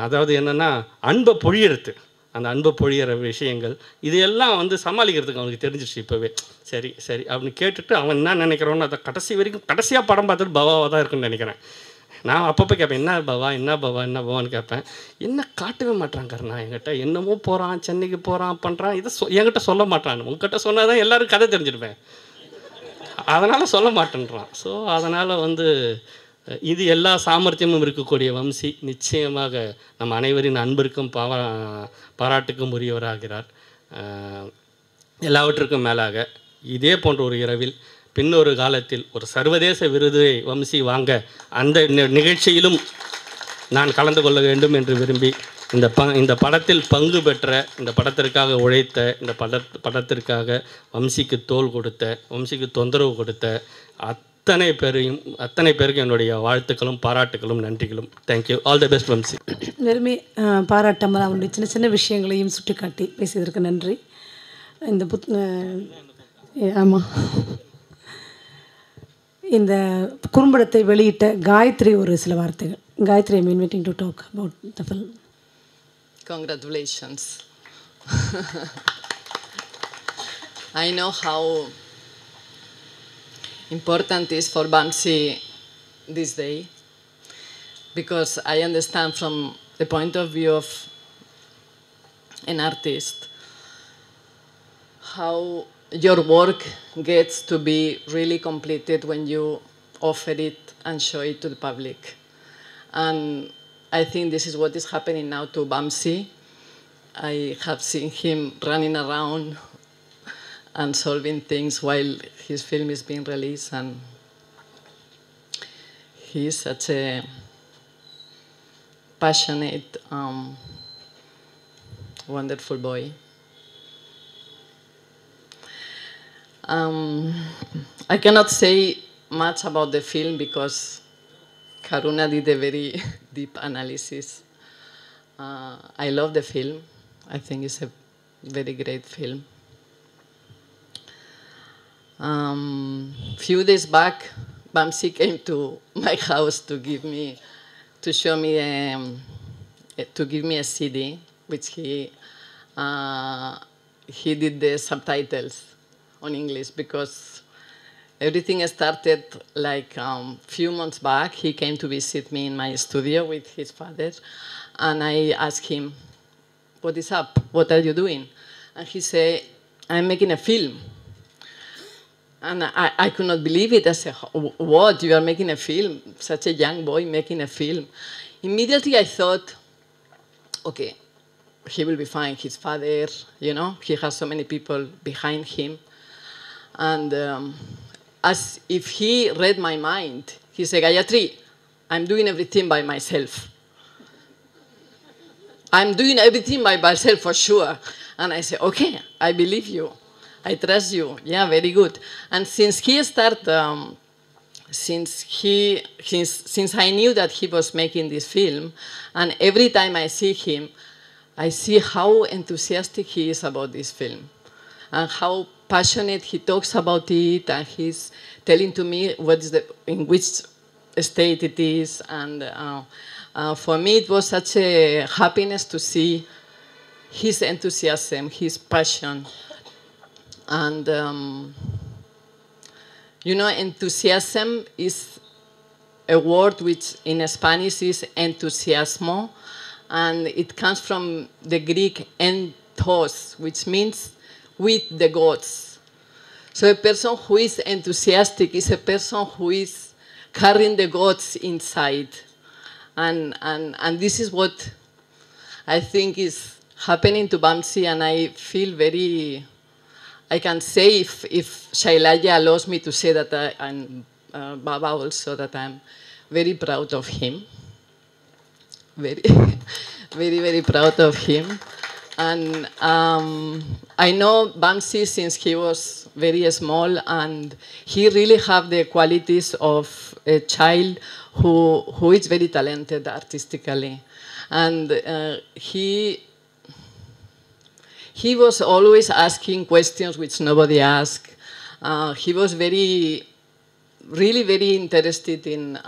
[SPEAKER 11] அதாவது என்னென்னா அன்பை பொழியறது, அந்த அன்பை பொழியிற விஷயங்கள் இது எல்லாம் வந்து சமாளிக்கிறதுக்கு அவனுக்கு தெரிஞ்சிருச்சு இப்போவே. சரி சரி அப்படின்னு கேட்டுட்டு அவன் என்ன நினைக்கிறான்னு அதை கடைசி வரைக்கும் கடைசியாக படம் பார்த்துட்டு பவாவாக தான் இருக்குன்னு நினைக்கிறேன். நான் அப்பப்போ கேட்பேன், என்ன பவா என்ன பவா என்ன பவான்னு கேட்பேன். என்ன காட்டவே மாட்டாங்கண்ணா என்கிட்ட, என்னமோ போகிறான் சென்னைக்கு போகிறான் பண்ணுறான், இதை என்கிட்ட சொல்ல மாட்டான். உங்ககிட்ட சொன்னால் தான் எல்லோரும் கதை தெரிஞ்சிருப்பேன், அதனால் சொல்ல மாட்டேன்றான். ஸோ அதனால் வந்து இது எல்லா சாமர்த்தியமும் இருக்கக்கூடிய வம்சி நிச்சயமாக நம்ம அனைவரின் அன்பிற்கும் பாராட்டுக்கும் உரியவராகிறார். எல்லாவற்றுக்கும் மேலாக இதே போன்ற ஒரு இரவில் பின்னொரு காலத்தில் ஒரு சர்வதேச விருதை வம்சி வாங்க அந்த நிகழ்ச்சியிலும் நான் கலந்து கொள்ள வேண்டும் என்று விரும்பி இந்த படத்தில் பங்கு பெற்ற, இந்த படத்திற்காக உழைத்த, இந்த படத்திற்காக வம்சிக்கு தோள் கொடுத்த, வம்சிக்கு தொந்தரவு கொடுத்த அத்தனை பேருக்கும் என்னுடைய வாழ்த்துக்களும் பாராட்டுகளும் நன்றிகளும். Thank you. All the best Vamsi.
[SPEAKER 5] வெறுமே பாராட்டாமல் அவனுடைய சின்ன சின்ன விஷயங்களையும் சுட்டிக்காட்டி பேசியதற்கு நன்றி. இந்த ஆமாம், இந்த குறும்படத்தை வெளியிட்ட காயத்ரி ஒரு சில வார்த்தைகள். Gayathri, I mean waiting to talk about the film.
[SPEAKER 12] Congratulations. I know how important it is for Vamsi this day, because I understand from the point of view of an artist how your work gets to be really completed when you offer it and show it to the public. And I think this is what is happening now to Vamsi. I have seen him running around and solving things while his film is being released, and he is such a passionate, wonderful boy. I cannot say much about the film because Karuna did a very deep analysis. I love the film. I think it's a very great film. Few days back, Vamsi came to my house to give me a CD, which he did the subtitles on English, because everything started like few months back. He came to visit me in my studio with his father, and I asked him, "What is up? What are you doing?" And he said, "I'm making a film." And I could not believe it. I said, "What? You are making a film? Such a young boy making a film?" Immediately I thought, okay, he will be fine. His father, you know, he has so many people behind him. And as if he read my mind, he said, "Gayatri, I'm doing everything by myself. I'm doing everything by myself for sure." And I said, "Okay, I believe you. I trust you. Yeah, very good." And since he started, since I knew that he was making this film, and every time I see him, I see how enthusiastic he is about this film, and how passionate he talks about it, and he's telling to me in which state it is. And for me, it was such a happiness to see his enthusiasm, his passion. And, you know, enthusiasm is a word which in Spanish is entusiasmo, and it comes from the Greek enthos, which means with the gods. So a person who is enthusiastic is a person who is carrying the gods inside. And this is what I think is happening to Vamsi, and I feel very, I can say if Shailaya allows me to say that, and Baba also, that I'm very proud of him. Very, very, very proud of him. And I know Vamsi since he was very small, and he really have the qualities of a child who is very talented artistically. And he was always asking questions which nobody asked. He was really very interested in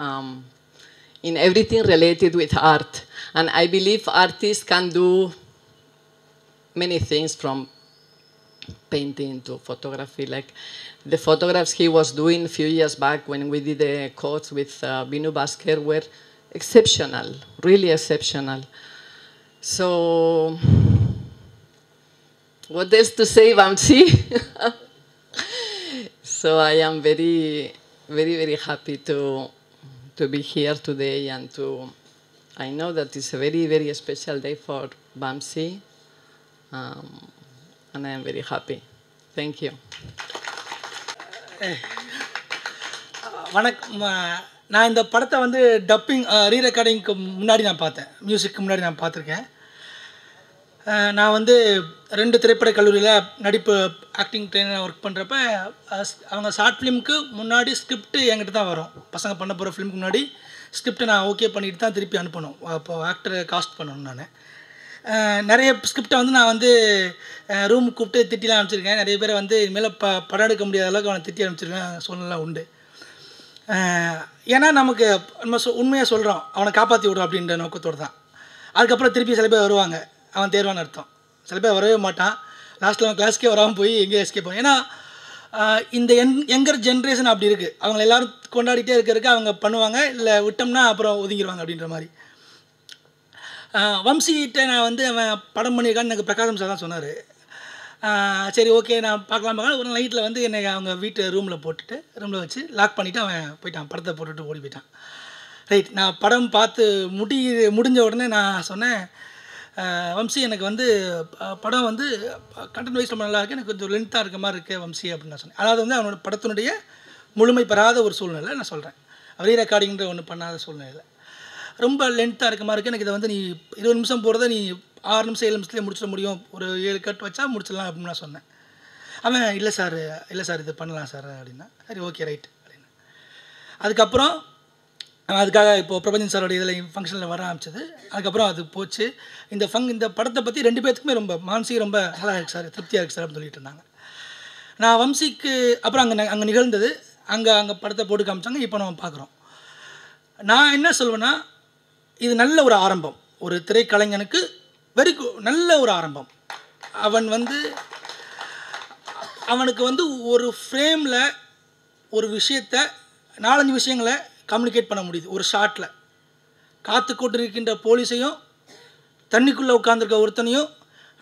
[SPEAKER 12] everything related with art. And I believe artists can do many things from painting to photography. Like the photographs he was doing a few years back when we did the course with Binu Bhaskar were exceptional, really exceptional. So, what else to say, Vamsi? So I am very, very, very happy to be here today and I know that it's a very, very special day for Vamsi. And I am very happy. Thank you.
[SPEAKER 13] வணக்கம். நான் இந்த படத்தை வந்து dubbing ரீரெக்கார்டிங்க்கு முன்னாடி நான் பார்த்தேன், மியூசிக்கு முன்னாடி நான் பார்த்துருக்கேன். நான் வந்து 2 திரைப்படக் கல்லூரியில் நடிப்பு ஆக்டிங் ட்ரெயினர் ஒர்க் பண்ணுறப்ப அவங்க ஷார்ட் ஃபிலிமுக்கு முன்னாடி ஸ்கிரிப்ட் என்கிட்ட தான் வரும். பசங்க பண்ண போகிற ஃபிலிமுக்கு முன்னாடி ஸ்கிரிப்டை நான் ஓகே பண்ணிட்டு தான் திருப்பி அனுப்பணும். அப்போ ஆக்டரை காஸ்ட் பண்ணணும். நான் நிறைய ஸ்கிரிப்டை வந்து நான் வந்து ரூமுக்கு கூப்பிட்டு திட்டிலாம் அனுப்பிச்சிருக்கேன். நிறைய பேரை வந்து இனிமேல் படம் எடுக்க முடியாத அளவுக்கு அவனை திட்டி அனுப்பிச்சிருக்கேன். சூழ்நிலை உண்டு. ஏன்னா நமக்கு நம்ம உண்மையாக சொல்கிறோம், அவனை காப்பாற்றி விடுறோம் அப்படின்ற நோக்கத்தோடு தான். அதுக்கப்புறம் திருப்பி சில பேர் வருவாங்க, அவன் தேர்வான்னு அர்த்தம். சில பேர் வரவே மாட்டான், லாஸ்ட்டில் அவன் கிளாஸ்க்கே வராமல் போய் எங்கேயே எஸ்கேப் ஆகும். ஏன்னா இந்த யங்கர் ஜென்ரேஷன் அப்படி இருக்குது. அவங்க எல்லோரும் கொண்டாடிட்டே இருக்கிறதுக்கு அவங்க பண்ணுவாங்க, இல்லை விட்டோம்னா அப்புறம் ஒதுங்கிடுவாங்க அப்படின்ற மாதிரி. வம்சிகிட்ட நான் வந்து அவன் படம் பண்ணியிருக்கான்னு எனக்கு பிரகாசம் சார் தான் சொன்னார். சரி ஓகே நான் பார்க்கலாம். ஒரு நைட்டில் வந்து என்னை அவங்க வீட்டு ரூமில் போட்டுட்டு ரூமில் வச்சு லாக் பண்ணிவிட்டு அவன் போயிட்டான், படத்தை போட்டுட்டு ஓடி போயிட்டான். ரைட், நான் படம் பார்த்து முடிஞ்ச உடனே நான் சொன்னேன், வம்சி எனக்கு வந்து படம் வந்து கண்டென்ட் வைஸ் ரொம்ப நல்லா இருக்குது, எனக்கு கொஞ்சம் லென்த்தாக இருக்க மாதிரி இருக்குது வம்சி அப்படின்னு நான் சொன்னேன். அதாவது வந்து அவனோட படத்தினுடைய முழுமை பெறாத ஒரு சூழ்நிலை நான் சொல்கிறேன். ரீ ரெக்கார்டிங்கிற ஒன்று பண்ணாத சூழ்நிலையில் ரொம்ப லென்த்தாக இருக்க மாதிரி இருக்குது, எனக்கு இதை வந்து நீ 20 நிமிஷம் போகிறத நீ 6 நிமிஷம் 7 நிமிஷத்துலேயே முடிச்சிட முடியும், ஒரு 7 கட் வச்சா முடிச்சிடலாம் அப்படின்னு நான் சொன்னேன். அவன் இல்லை சார் இது பண்ணலாம் சார் அப்படின்னா. சரி ஓகே ரைட் அப்படின்னு. அதுக்கப்புறம் அதுக்காக இப்போது பிரபஞ்சன் சாரோட இதில் ஃபங்க்ஷனில் வர ஆரம்பிச்சது. அதுக்கப்புறம் அது போச்சு. இந்த படத்தை பற்றி 2 பேர்த்துக்குமே ரொம்ப மானசி ரொம்ப நல்லா இருக்குது சார், திருப்தியாக இருக்குது சார் அப்படின்னு சொல்லிட்டு இருந்தாங்க. நான் வம்சிக்கு அப்புறம் அங்கே நிகழ்ந்தது, அங்கே படத்தை போட்டு காமிச்சாங்க. இப்போ நம்ம பார்க்குறோம். நான் என்ன சொல்வேன்னா, இது நல்ல ஒரு ஆரம்பம், ஒரு திரைக்கலைஞனுக்கு நல்ல ஒரு ஆரம்பம். அவனுக்கு வந்து ஒரு ஃப்ரேமில் ஒரு விஷயத்தை 4-5 விஷயங்களை கம்யூனிகேட் பண்ண முடியுது. ஒரு ஷாட்டில் காத்து கொண்டிருக்கின்ற போலீஸையும், தண்ணிக்குள்ளே உட்காந்துருக்க ஒருத்தனையும்,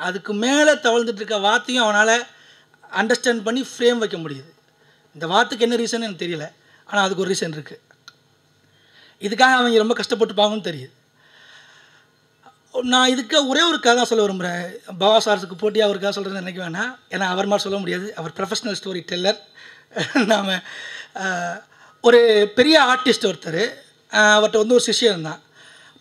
[SPEAKER 13] அதுக்கு மேலே தவழ்ந்துட்டுருக்க வார்த்தையும் அவனால் அண்டர்ஸ்டாண்ட் பண்ணி ஃப்ரேம் வைக்க முடியுது. இந்த வார்த்தைக்கு என்ன ரீசன் எனக்கு தெரியல, ஆனால் அதுக்கு ஒரு ரீசன் இருக்குது. இதுக்காக அவங்க ரொம்ப கஷ்டப்பட்டுப்பாங்கன்னு தெரியுது. நான் இதுக்கு ஒரே ஒரு கதை சொல்ல விரும்புகிறேன். பாபா சார்ஸுக்கு போட்டியாக ஒரு கதை சொல்கிறேன்னு நினைக்க வேணாம், ஏன்னா அவர் மாதிரி சொல்ல முடியாது, அவர் ப்ரொஃபஷ்னல் ஸ்டோரி டெல்லர். நாம் ஒரு பெரிய ஆர்டிஸ்ட் ஒருத்தர், அவர்கிட்ட வந்து ஒரு சிஷ்யன் இருந்தான்.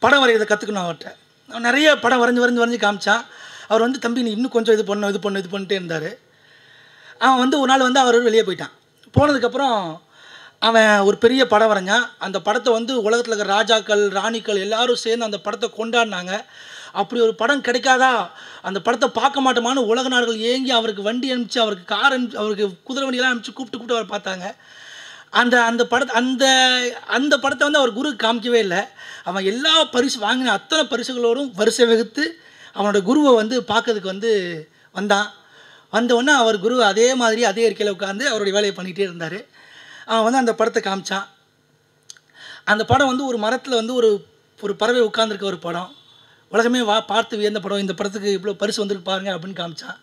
[SPEAKER 13] படம் வரைகிறத கற்றுக்கணும் அவர்கிட்ட. அவன் நிறைய படம் வரைஞ்சி காமிச்சான். அவர் வந்து தம்பி நீ இன்னும் கொஞ்சம் இது பண்ணிட்டே இருந்தார். அவன் வந்து ஒரு நாள் வந்து அவர் வெளியே போயிட்டான். போனதுக்கப்புறம் அவன் ஒரு பெரிய படம் வரைஞ்சான். அந்த படத்தை வந்து உலகத்தில் இருக்கிற ராஜாக்கள் ராணிக்கள் எல்லோரும் சேர்ந்து அந்த படத்தை கொண்டாடினாங்க. அப்படி ஒரு படம் கிடைக்காதா, அந்த படத்தை பார்க்க மாட்டோமான்னு உலக நாடுகள் ஏங்கி அவருக்கு வண்டி அனுப்பிச்சு, அவருக்கு கார் அனுப்பிச்சு, அவருக்கு குதிரை வண்டியெல்லாம் அனுப்பிச்சு கூப்பிட்டு அவர் பார்த்தாங்க. அந்த படத்தை வந்து அவர் குரு காமிக்கவே இல்லை. அவன் எல்லா வாங்கின அத்தனை பரிசுகளோடும் வரிசை வகுத்து அவனோட குருவை வந்து பார்க்கறதுக்கு வந்து வந்தவுடனே அவர் குரு அதே மாதிரி அதே இருக்கையில் உட்காந்து அவருடைய வேலையை பண்ணிகிட்டே இருந்தார். அவன் வந்து அந்த படத்தை காமிச்சான். அந்த படம் வந்து ஒரு மரத்தில் வந்து ஒரு பறவை உட்காந்துருக்க ஒரு படம், உலகமே பார்த்து வியந்த படம், இந்த படத்துக்கு இவ்வளோ பரிசு வந்துருக்கு பாருங்க அப்படின்னு காமிச்சான்.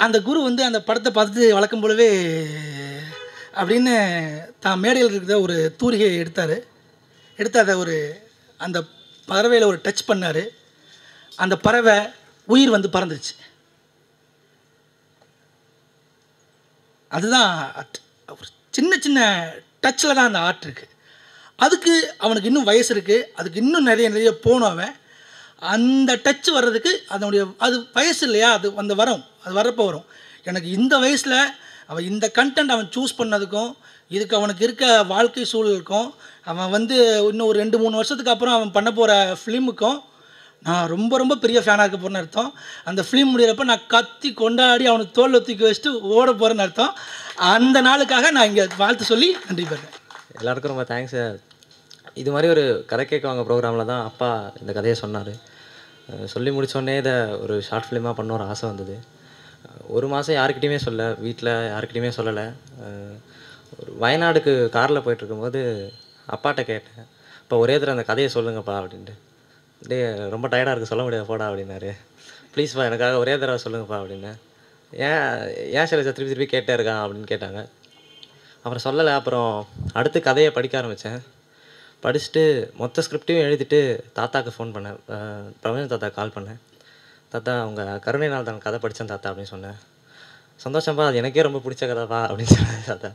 [SPEAKER 13] அந்த குரு வந்து அந்த படத்தை பார்த்துட்டு வழக்கம் போலவே அப்படின்னு தான் மேடையில் இருக்கிற ஒரு தூரிகை எடுத்து அதை அந்த பறவையில் ஒரு டச் பண்ணார். அந்த பறவை உயிர் வந்து பறந்துச்சு. அதுதான் ஒரு சின்ன டச்சில் தான் அந்த ஆர்ட் இருக்குது. அதுக்கு அவனுக்கு இன்னும் வயசு இருக்குது, அதுக்கு இன்னும் நிறைய போகணும். அவன் அந்த டச் வர்றதுக்கு அது வயசு இல்லையா, அது வரப்போ வரும். எனக்கு இந்த வயசில் அவன் இந்த கண்டென்ட் அவன் சூஸ் பண்ணதுக்கும் இதுக்கு அவனுக்கு இருக்க வாழ்க்கை சூழலுக்கும் அவன் வந்து இன்னும் ஒரு 2-3 வருஷத்துக்கு அப்புறம் அவன் பண்ண போகிற ஃபிலிமுக்கும் நான் ரொம்ப பெரிய ஃபேனாக இருக்க போகிறேன்னு அர்த்தம். அந்த ஃபிலிம் முடிகிறப்ப நான் கத்தி கொண்டாடி அவனுக்கு தோளில் தூக்கி வச்சுட்டு ஓட போகிறேன்னு அர்த்தம். அந்த நாளுக்காக நான் இங்கே வாழ்த்து சொல்லி நன்றி பெறேன்.
[SPEAKER 1] எல்லாருக்கும் ரொம்ப தேங்க்ஸ். இது மாதிரி ஒரு கதை கேட்க வாங்க ப்ரோக்ராமில் தான் அப்பா இந்த கதையை சொன்னார். சொல்லி முடித்தோடனே இதை ஒரு ஷார்ட் ஃபிலிமாக பண்ண ஒரு ஆசை வந்தது. ஒரு மாதம் யாருக்கிட்டையுமே வீட்டில் யாருக்கிட்டையுமே சொல்லலை. ஒரு வயநாடுக்கு காரில் போயிட்டுருக்கும்போது அப்பாட்ட கேட்டேன், இப்போ ஒரே தடவை அந்த கதையை சொல்லுங்கப்பா அப்படின்ட்டு. டே ரொம்ப டயர்டாக இருக்குது, சொல்ல முடியாது போடா அப்படின்னாரு. ப்ளீஸ்ப்பா எனக்காக ஒரே தடவை சொல்லுங்கப்பா அப்படின்னேன். ஏன் சரி திருப்பி திருப்பி கேட்டே இருக்கான் அப்படின்னு கேட்டாங்க. அப்புறம் சொல்லலை. அப்புறம் அடுத்து கதையை படிக்க ஆரம்பித்தேன். படிச்சுட்டு மொத்த ஸ்கிரிப்டையும் எழுதிட்டு தாத்தாவுக்கு ஃபோன் பண்ணேன். பிரபஞ்சன் தாத்தா கால் பண்ணேன். தாத்தா உங்கள் கருணை நாள் தான் கதை படித்தேன் தாத்தா அப்படின்னு சொன்னேன். சந்தோஷம்ப்பா, அது எனக்கே ரொம்ப பிடிச்ச கதைப்பா அப்படின்னு சொன்னார் தாத்தா.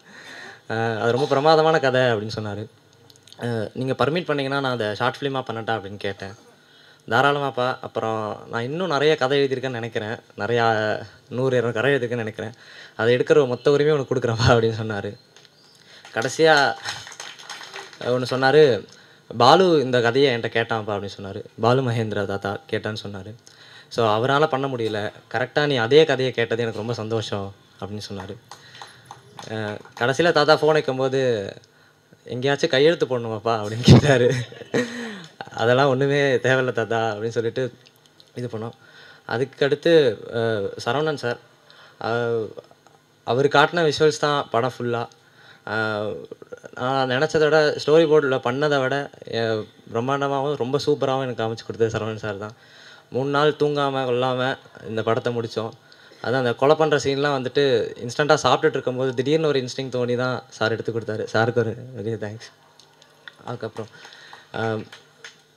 [SPEAKER 1] அது ரொம்ப பிரமாதமான கதை அப்படின்னு சொன்னார். நீங்கள் பர்மிட் பண்ணிங்கன்னா நான் அதை ஷார்ட் ஃபிலிமாக பண்ணட்டா அப்படின்னு கேட்டேன். தாராளமாப்பா. அப்புறம் நான் இன்னும் நிறைய கதை எழுதியிருக்கேன்னு நினைக்கிறேன், நிறையா 100-200 கதை எழுதியிருக்கேன்னு நினைக்கிறேன். அதை எடுக்கிற மொத்த உரிமையும் உனக்கு கொடுக்குறப்பா அப்படின்னு சொன்னார். கடைசியாக ஒன்று சொன்னார், பாலு இந்த கதையை என்கிட்ட கேட்டான்ப்பா அப்படின்னு சொன்னார். பாலு மகேந்திரா தாத்தா கேட்டான்னு சொன்னார். ஸோ அவரால் பண்ண முடியல, கரெக்டாக நீ அதே கதையை கேட்டது எனக்கு ரொம்ப சந்தோஷம் அப்படின்னு சொன்னார். கடைசியில் தாத்தா ஃபோன் வைக்கும்போது எங்கேயாச்சும் கையெழுத்து போடணுமாப்பா அப்படின்னு கேட்டார். அதெல்லாம் ஒன்றுமே தேவையில்லை தாத்தா அப்படின்னு சொல்லிட்டு இது பண்ணோம். அதுக்கடுத்து சரவணன் சார், அவர் காட்டின விஷுவல்ஸ் தான் படம் ஃபுல்லாக. நான் நினச்சதை விட ஸ்டோரி போர்டில் பண்ணதை விட பிரம்மாண்டமாகவும் ரொம்ப சூப்பராகவும் எனக்கு காமிச்சு கொடுத்தது சரவணன் சார் தான். 3 நாள் தூங்காமல் கொள்ளாமல் இந்த படத்தை முடித்தோம். அதான் அந்த கொலை பண்ணுற சீன்லாம் வந்துட்டு இன்ஸ்டண்ட்டாக சாப்பிட்டுட்டு இருக்கும்போது திடீர்னு ஒரு இன்ஸ்டிங் தோணி தான் சார் எடுத்து கொடுத்தாரு. சாருக்கு ஒரு பெரிய தேங்க்ஸ். அதுக்கப்புறம்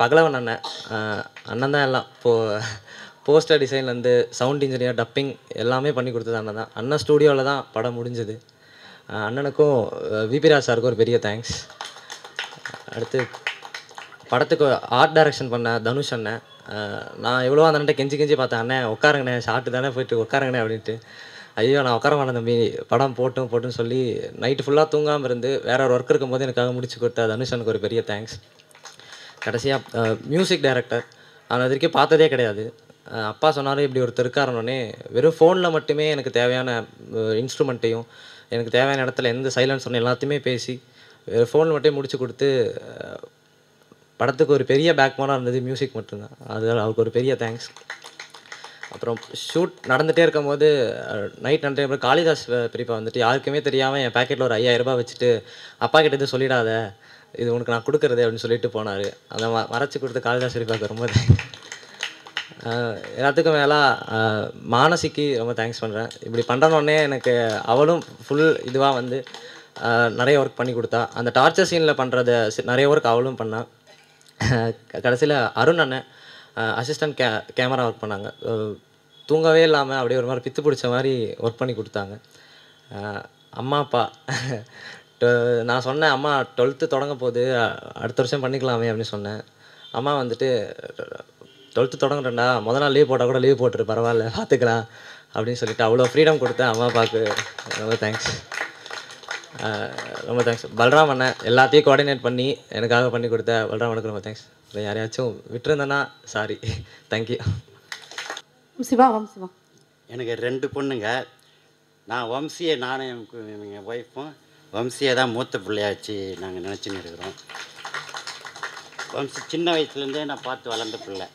[SPEAKER 1] பகலவன் அண்ணன் தான் எல்லாம். போஸ்டர் டிசைன்லேருந்து சவுண்ட் இன்ஜினியர், டப்பிங் எல்லாமே பண்ணி கொடுத்தது அண்ணன் தான். அண்ணன் ஸ்டூடியோவில் தான் படம் முடிஞ்சது. அண்ணனுக்கும் விபி ராஜ் சாருக்கும் ஒரு பெரிய தேங்க்ஸ். அடுத்து படத்துக்கு ஆர்ட் டைரக்ஷன் பண்ண தனுஷ் அண்ணன். நான் எவ்வளோ அந்த அண்ணன்ட்ட கெஞ்சி பார்த்தேன், அண்ணன் உட்காருங்கண்ணே, ஷார்ட்டு தானே போயிட்டு உட்காருங்கண்ணே அப்படின்ட்டு. ஐயோ நான் உட்கார மாட்டேன் தம்பி, படம் போட்டுன்னு சொல்லி நைட்டு ஃபுல்லாக தூங்காமல் இருந்து வேற ஒரு ஒர்க் இருக்கும்போது எனக்காக முடிச்சு கொடுத்த தனுஷனுக்கு ஒரு பெரிய தேங்க்ஸ். கடைசியாக மியூசிக் டைரக்டர், அவனை இது வரைக்கும் பார்த்ததே கிடையாது. அப்பா சொன்னாலும் இப்படி ஒருத்தர் இருக்காருன்னொடனே வெறும் ஃபோனில் மட்டுமே எனக்கு தேவையான இன்ஸ்ட்ருமெண்ட்டையும் எனக்கு தேவையான இடத்துல எந்த சைலன்ஸ் சொன்ன எல்லாத்தையுமே பேசி ஃபோனில் மட்டும் முடிச்சு கொடுத்து படத்துக்கு ஒரு பெரிய பேக்போனாக இருந்தது மியூசிக் மட்டும்தான். அது அவருக்கு ஒரு பெரிய தேங்க்ஸ். அப்புறம் ஷூட் நடந்துகிட்டே இருக்கும்போது நைட் 2 டைம் காளிதாஸ் பெரியப்பா வந்துட்டு யாருக்குமே தெரியாமல் என் பேக்கெட்டில் ஒரு 5000 ரூபாய் வச்சுட்டு அப்பா கிட்ட எதுவும் சொல்லிடாத, இது உனக்கு நான் கொடுக்குறது அப்படின்னு சொல்லிட்டு போனார். அதை மறைச்சி கொடுத்த காளிதாஸ் பெரியப்பாவுக்கு ரொம்ப எல்லாத்துக்கும் மேலே மானசிக்கு ரொம்ப தேங்க்ஸ் பண்ணுறேன். இப்படி பண்ணுறனோடனே எனக்கு அவளும் ஃபுல் இதுவாக வந்து நிறைய ஒர்க் பண்ணி கொடுத்தா. அந்த டார்ச்சர் சீனில் பண்ணுறத நிறைய ஒர்க் அவளும் பண்ணாள். கடைசியில் அருண் அண்ணன் அசிஸ்டன்ட் கேமரா ஒர்க் பண்ணாங்க. தூங்கவே இல்லாமல் அப்படியே ஒரு மாதிரி பித்து பிடிச்ச மாதிரி ஒர்க் பண்ணி கொடுத்தாங்க. அம்மா அப்பா நான் சொன்னேன், அம்மா 12th தொடங்க போகுது, அடுத்த வருஷம் பண்ணிக்கலாமே அப்படின்னு சொன்னேன். அம்மா வந்துட்டு 12th தொடங்குறேன்டா, முதல் நாள் லீவ் போட்டால் கூட லீவ் போட்டுரு, பரவாயில்ல பார்த்துக்கலாம் அப்படின்னு சொல்லிட்டு அவ்வளோ ஃப்ரீடம் கொடுத்தேன். அம்மா அப்பாவுக்கு ரொம்ப தேங்க்ஸ். ரொம்ப தேங்க்ஸ். பல்ராம் அண்ணன் எல்லாத்தையும் கோஆர்டினேட் பண்ணி எனக்காக பண்ணி கொடுத்த பல்ராமனுக்கு ரொம்ப தேங்க்ஸ். யாரையாச்சும் விட்டுருந்தேன்னா சாரி. தேங்க்யூ.
[SPEAKER 5] சிவா சிவா
[SPEAKER 14] எனக்கு 2 பொண்ணுங்க. நான் வம்சியை, நானும் எங்கள் ஒய்ஃபும் வம்சியை தான் மூத்த பிள்ளையாச்சு நாங்கள் நினச்சின்னு இருக்கிறோம். வம்சி சின்ன வயசுலேருந்தே நான் பார்த்து வளர்ந்த பிள்ளை.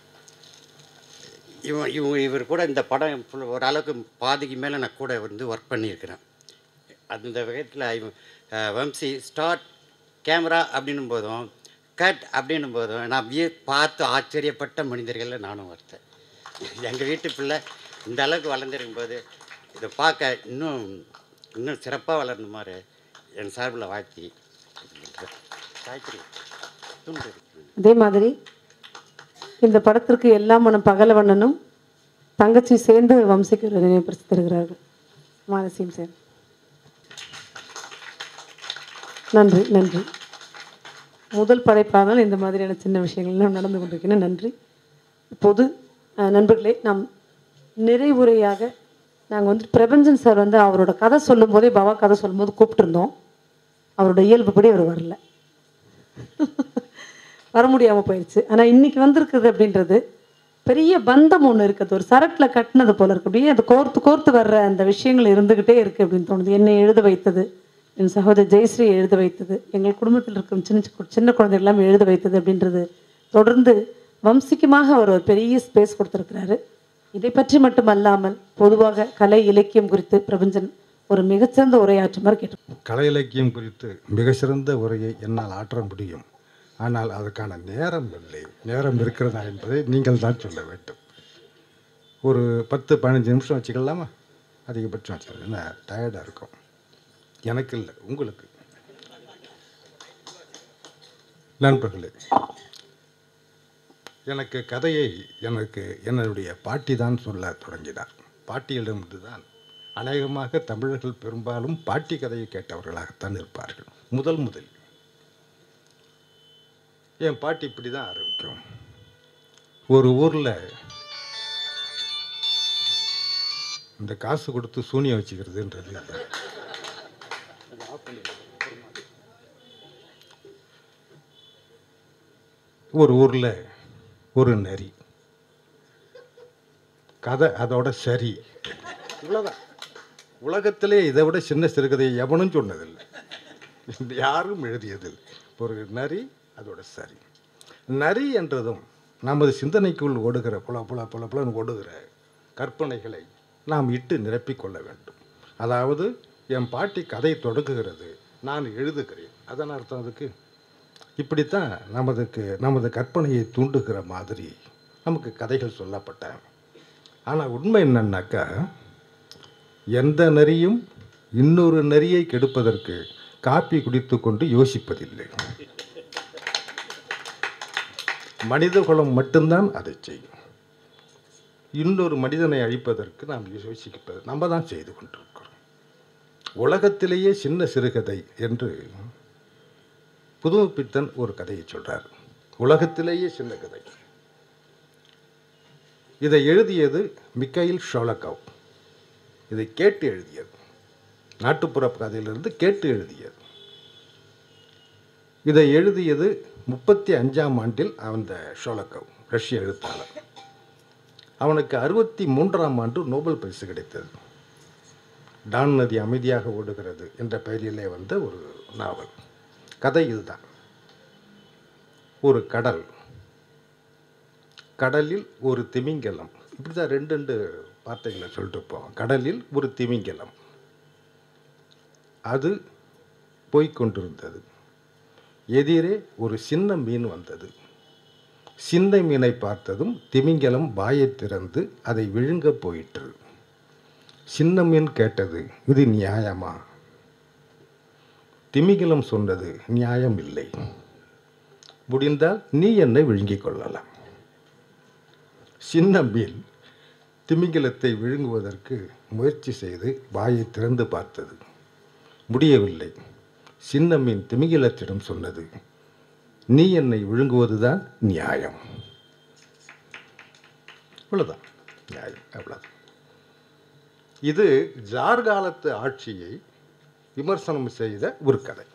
[SPEAKER 14] இவர் கூட இந்த படம் ஓரளவுக்கு பாதிக்கு மேலே நான் கூட வந்து ஒர்க் பண்ணியிருக்கிறேன். அந்த விதத்தில் வம்சி ஸ்டார்ட் கேமரா அப்படின்னும் போதும் கட் அப்படின்னும் போதும் நான் பார்த்து ஆச்சரியப்பட்ட மனிதர்களில் நானும் ஒருத்தன். எங்கள் வீட்டு பிள்ளை இந்த அளவுக்கு வளர்ந்துருக்கும்போது இதை பார்க்க இன்னும் சிறப்பாக வளரணுமாறு என் சார்பில் வாழ்த்தி.
[SPEAKER 5] அதே மாதிரி இந்த படத்திற்கு எல்லாமான பகலவண்ணனும் தங்கச்சி சேர்ந்து வம்சிக்கு ஒரு நினைவுபடுத்தி தருகிறார்கள். மானசியும் சேர்ந்து நன்றி. நன்றி. முதல் படைப்பானால் இந்த மாதிரியான சின்ன விஷயங்கள்லாம் நடந்து கொண்டிருக்கேன். நன்றி. இப்போது நண்பர்களே, நாம் நிறைவுரையாக நாங்கள் வந்து பிரபஞ்சன் சார் வந்து அவரோட கதை சொல்லும் போதே பவா கதை சொல்லும்போது கூப்பிட்டுருந்தோம். அவரோட இயல்புப்படி அவர் வரல, வர முடியாமல் போயிடுச்சு. ஆனால் இன்றைக்கி வந்திருக்குது அப்படின்றது பெரிய பந்தம் ஒன்று இருக்குது. ஒரு சரட்டில் கட்டினது போல் இருக்குது. அப்படியே அது கோர்த்து வர்ற அந்த விஷயங்கள் இருந்துக்கிட்டே இருக்குது அப்படின்னு தோணுது. என்னை எழுத வைத்தது, என் சகோதரி ஜெயஸ்ரீ எழுத வைத்தது, எங்கள் குடும்பத்தில் இருக்கும் சின்ன குழந்தைகள் எல்லாம் எழுத வைத்தது அப்படின்றது தொடர்ந்து வம்சிக்குமாக அவர் ஒரு பெரிய ஸ்பேஸ் கொடுத்துருக்கிறாரு. இதை பற்றி மட்டுமல்லாமல் பொதுவாக கலை இலக்கியம் குறித்து பிரபஞ்சன் ஒரு மிகச்சிறந்த உரையாற்றுமாறு கேட்டோம்.
[SPEAKER 15] கலை இலக்கியம் குறித்து மிக சிறந்த உரையை என்னால் ஆற்ற முடியும். ஆனால் அதுக்கான நேரம் இல்லை. நேரம் இருக்கிறதா என்பதை நீங்கள் தான் சொல்ல வேண்டும். ஒரு 10-15 நிமிஷம் வச்சுக்கலாமா? அதிகபட்சம் வச்சுக்கலாம். என்ன டயர்டாக இருக்கும். எனக்கு இல்லை, உங்களுக்கு. நண்பர்களே, எனக்கு கதையை என்னுடைய பாட்டி தான் சொல்ல தொடங்கினார். பாட்டியிடமிருந்து தான் அநேகமாக தமிழர்கள் பெரும்பாலும் பாட்டி கதையை கேட்டவர்களாகத்தான் இருப்பார்கள். முதலில் என் பாட்டி இப்படி தான் ஆரம்பிக்கும். ஒரு ஊரில் இந்த காசு கொடுத்து சூனியம் வச்சுக்கிறதுன்றது ஒரு ஊரில் ஒரு நரி. கதை அதோட சரி. இவ்வளோதான். உலகத்திலே இதை விட சின்ன சிறுகதையை எவனும் சொன்னதில்லை, யாரும் எழுதியதில்லை. ஒரு நரி அதோட சரி. நரி என்றதும் நமது சிந்தனைக்குள் ஓடுகிற புலன்னு ஓடுகிற கற்பனைகளை நாம் இட்டு நிரப்பிக்கொள்ள வேண்டும். அதாவது என் பாட்டி கதை தொடங்குகிறது, நான் எழுதுகிறேன். அதன் அர்த்தம் அதுக்கு இப்படித்தான் நமது கற்பனையை தூண்டுகிற மாதிரி நமக்கு கதைகள் சொல்லப்பட்டாங்க. ஆனால் உண்மை என்னன்னாக்கா, எந்த நரியும் இன்னொரு நரியை கெடுப்பதற்கு காப்பி குடித்து கொண்டு யோசிப்பதில்லை. மனித குலம் மட்டும்தான் அதை செய்யும். இன்னொரு மனிதனை அழிப்பதற்கு நாம் யோசிப்பது நம்ம தான் செய்து கொண்டிருக்கிறோம். உலகத்திலேயே சின்ன சிறுகதை என்று புதுமைப்பித்தன் ஒரு கதையை சொல்றார். உலகத்திலேயே சின்ன கதை. இதை எழுதியது மிக்கைல் ஷோலகோவ். இதை கேட்டு எழுதியது. நாட்டுப்புற கதையிலிருந்து கேட்டு எழுதியது. இதை எழுதியது 35ஆம் ஆண்டில் அந்த ஷோலகோவ், ரஷ்ய எழுத்தாளர். அவனுக்கு 63ஆம் ஆண்டு நோபல் பரிசு கிடைத்தது. டான் நதி அமைதியாக ஓடுகிறது என்ற பெயரிலே வந்த ஒரு நாவல். கதை இதுதான். ஒரு கடல், கடலில் ஒரு திமிங்கலம். இப்படி தான் ரெண்டு வார்த்தைகளை சொல்லிட்டு போவோம். கடலில் ஒரு திமிங்கலம், அது போய்கொண்டிருந்தது. எதிரே ஒரு சின்ன மீன் வந்தது. சின்ன மீனை பார்த்ததும் திமிங்கலம் வாயை திறந்து அதை விழுங்க போயிற்று. சின்ன மீன் கேட்டது, இது நியாயமா? திமிங்கலம் சொன்னது, நியாயம் இல்லை. முடிந்தால் நீ என்னை விழுங்கிக் கொள்ளலாம். சின்ன மீன் திமிங்கலத்தை விழுங்குவதற்கு முயற்சி செய்து வாயை திறந்து பார்த்தது. முடியவில்லை. சின்ன மீன் திமிங்கலத்திடம் சொன்னது, நீ என்னை விழுங்குவதுதான் நியாயம். இவ்வளவுதான் நியாயம். அவ்வளவுதான். இது ஜார் காலத்து ஆட்சியை விமர்சனம் செய்த ஒரு கதை.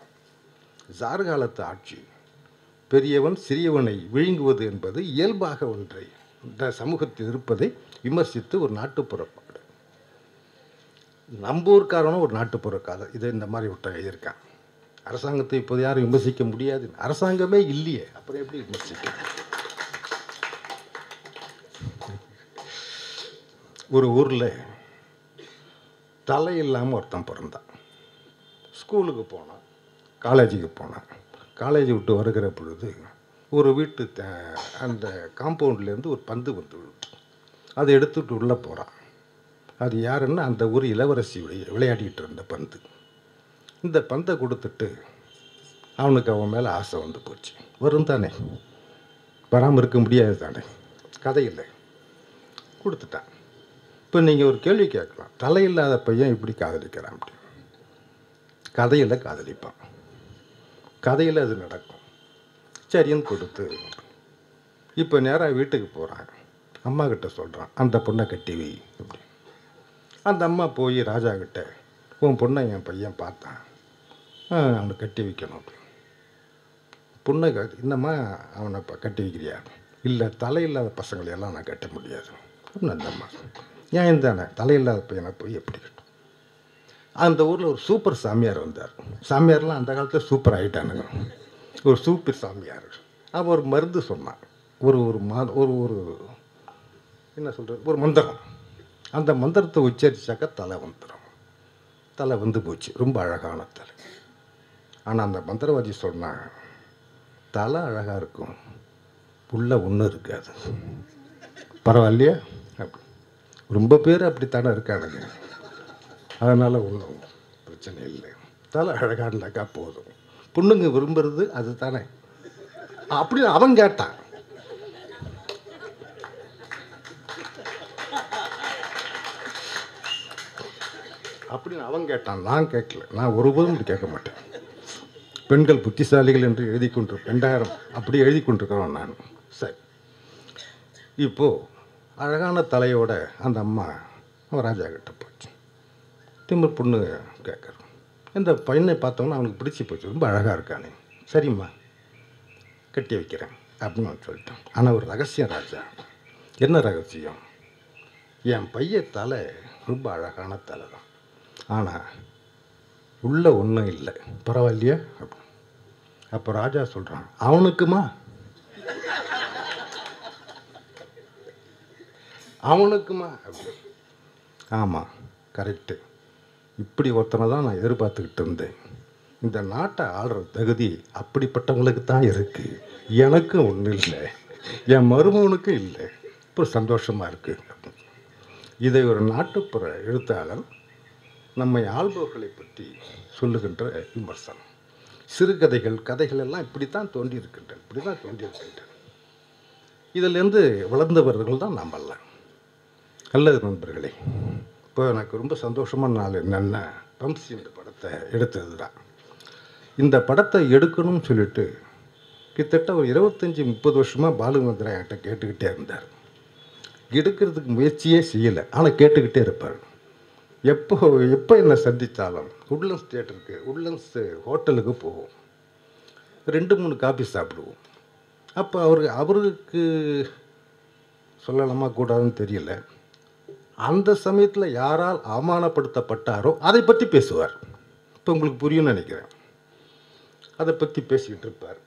[SPEAKER 15] ஜார் காலத்து ஆட்சி, பெரியவன் சிறியவனை விழுங்குவது என்பது இயல்பாக ஒன்றை இந்த சமூகத்தில் இருப்பதை விமர்சித்து ஒரு நாட்டுப்புற பாடு. நம்பூர்காரனும் ஒரு நாட்டுப்புற கதை இதை இந்த மாதிரி விட்ட எழுதியிருக்கான். அரசாங்கத்தை இப்போது யாரும் விமர்சிக்க முடியாது. அரசாங்கமே இல்லையே, அப்புறம் எப்படி விமர்சிக்க? ஒரு ஊரில் தலை இல்லாமல் ஒருத்தன் பிறந்தான். ஸ்கூலுக்கு போனான், காலேஜுக்கு போனான். காலேஜ் விட்டு வருகிற பொழுது ஒரு வீட்டு அந்த காம்பவுண்ட்லேருந்து ஒரு பந்து வந்து விழுது. அதை எடுத்துகிட்டு உள்ளே போகிறான். அது யாருன்னா அந்த ஊர் இளவரசி விளையாடிட்டு இருந்த பந்து. இந்த பந்தை கொடுத்துட்டு அவனுக்கு அவன் மேலே ஆசை வந்து போச்சு. வரும் தானே, வராமல் இருக்க முடியாது தானே, கதையில் கொடுத்துட்டான். இப்போ நீங்கள் ஒரு கேள்வி கேட்கலாம், தலையில்லாத பையன் இப்படி காதலிக்கிறான் அப்படி. கதையில் காதலிப்பான், கதையில் அது நடக்கும். சரின்னு கொடுத்து இப்போ நேராக வீட்டுக்கு போகிறான். அம்மா கிட்ட சொல்கிறான், அந்த பொண்ணை கட்டி வை அப்படி. அந்த அம்மா போய் ராஜா கிட்ட, உன் பொண்ணை என் பையன் பார்த்தான், அவனை கட்டி வைக்கணும் அப்படி. பொண்ணை இன்னமா அவனை கட்டி வைக்கிறியா? இல்லை, தலையில்லாத பசங்களையெல்லாம் நான் கட்ட முடியாது அப்படின்னு அந்த அம்மா. ஏன் தானே, தலையில்லாத பையனை போய் எப்படி கட்டும்? அந்த ஊரில் ஒரு சூப்பர் சாமியார் வந்தார். சாமியார்லாம் அந்த காலத்தில் சூப்பர் ஆகிட்டானுங்க. ஒரு சூப்பர் சாமியார். அவன் ஒரு மருந்து சொன்னான். ஒரு ஒரு என்ன சொல்கிறது, ஒரு மந்திரம். அந்த மந்திரத்தை உச்சரிச்சாக்கா தலை வந்துடும். தலை வந்து போச்சு, ரொம்ப அழகான தலை. ஆனால் அந்த மந்திரவாதி சொன்னான், தலை அழகாக இருக்கும், உள்ள ஒன்றும் இருக்காது. பரவாயில்லையா? அப்படி ரொம்ப பேர் அப்படித்தானே இருக்கானுங்க. அதனால் ஒன்றும் பிரச்சனை இல்லை, தலை அழகாக இருந்தாக்கா போதும். பொண்ணுங்க விரும்புறது அது தானே. அப்படின்னு அவன் கேட்டான். அப்படின்னு அவன் கேட்டான், நான் கேட்கல. நான் ஒருபோதும் இப்படி கேட்க மாட்டேன். பெண்கள் புத்திசாலிகள் என்று எழுதி கொண்டு 2000 அப்படி எழுதி கொண்டிருக்கிறோம் நான். சரி, இப்போது அழகான தலையோட அந்த அம்மா அவன் ராஜா கிட்ட போச்சு. திமிர் பொண்ணு கேட்குறோம். இந்த பையனை பார்த்தோன்னா அவனுக்கு பிடிச்சி போச்சு, ரொம்ப அழகாக இருக்கானே. சரிம்மா, கட்டி வைக்கிறேன் அப்படின்னு அவன் சொல்லிட்டான். ஆனால் ஒரு ரகசியம் ராஜா. என்ன ரகசியம்? என் பையன் தலை ரொம்ப அழகான தலை தான், ஆனால் உள்ள ஒன்றும் இல்லை. பரவாயில்லையா? அப்படி அப்போ ராஜா சொல்கிறான், அவனுக்குமா? அவனுக்குமா? அப்படி ஆமாம், கரெக்டு. இப்படி ஒருத்தனை தான் நான் எதிர்பார்த்துக்கிட்டு இருந்தேன். இந்த நாட்டை ஆள்ற தகுதி அப்படிப்பட்டவங்களுக்கு தான் இருக்குது. எனக்கும் ஒன்றும் இல்லை, என் மருமகனுக்கும் இல்லை. இப்போ சந்தோஷமாக இருக்குது. இதை ஒரு நாட்டுப்புற எழுத்தாளர் நம்மை ஆள்பவர்களை பற்றி சொல்லுகின்ற விமர்சனம். சிறுகதைகள், கதைகள் எல்லாம் இப்படித்தான் தோன்றியிருக்கின்றன, இப்படி தான் தோன்றியிருக்கின்றன. இதிலேருந்து வளர்ந்தவர்கள் தான் நாமெல்லாம். நல்லது நண்பர்களே, இப்போ எனக்கு ரொம்ப சந்தோஷமான நாள் என்னென்னா, வம்சி இந்த படத்தை எடுத்தது தான். இந்த படத்தை எடுக்கணும்னு சொல்லிட்டு கிட்டத்தட்ட ஒரு 25-30 வருஷமாக பாலுமந்திரன் என்கிட்ட கேட்டுக்கிட்டே இருந்தார். எடுக்கிறதுக்கு முயற்சியே செய்யலை, ஆனால் கேட்டுக்கிட்டே இருப்பார். எப்போ என்னை சந்தித்தாலும் உட்லண்ட்ஸ் தியேட்டருக்கு, உட்லண்ட்ஸ் ஹோட்டலுக்கு போவோம், 2-3 காபி சாப்பிடுவோம். அப்போ அவருக்கு சொல்லலாமா கூடாதுன்னு தெரியல, அந்த சமயத்தில் யாரால் அவமானப்படுத்தப்பட்டாரோ அதை பற்றி பேசுவார். இப்போ உங்களுக்கு புரியும்னு நினைக்கிறேன். அதை பற்றி பேசிக்கிட்டு இருப்பார்.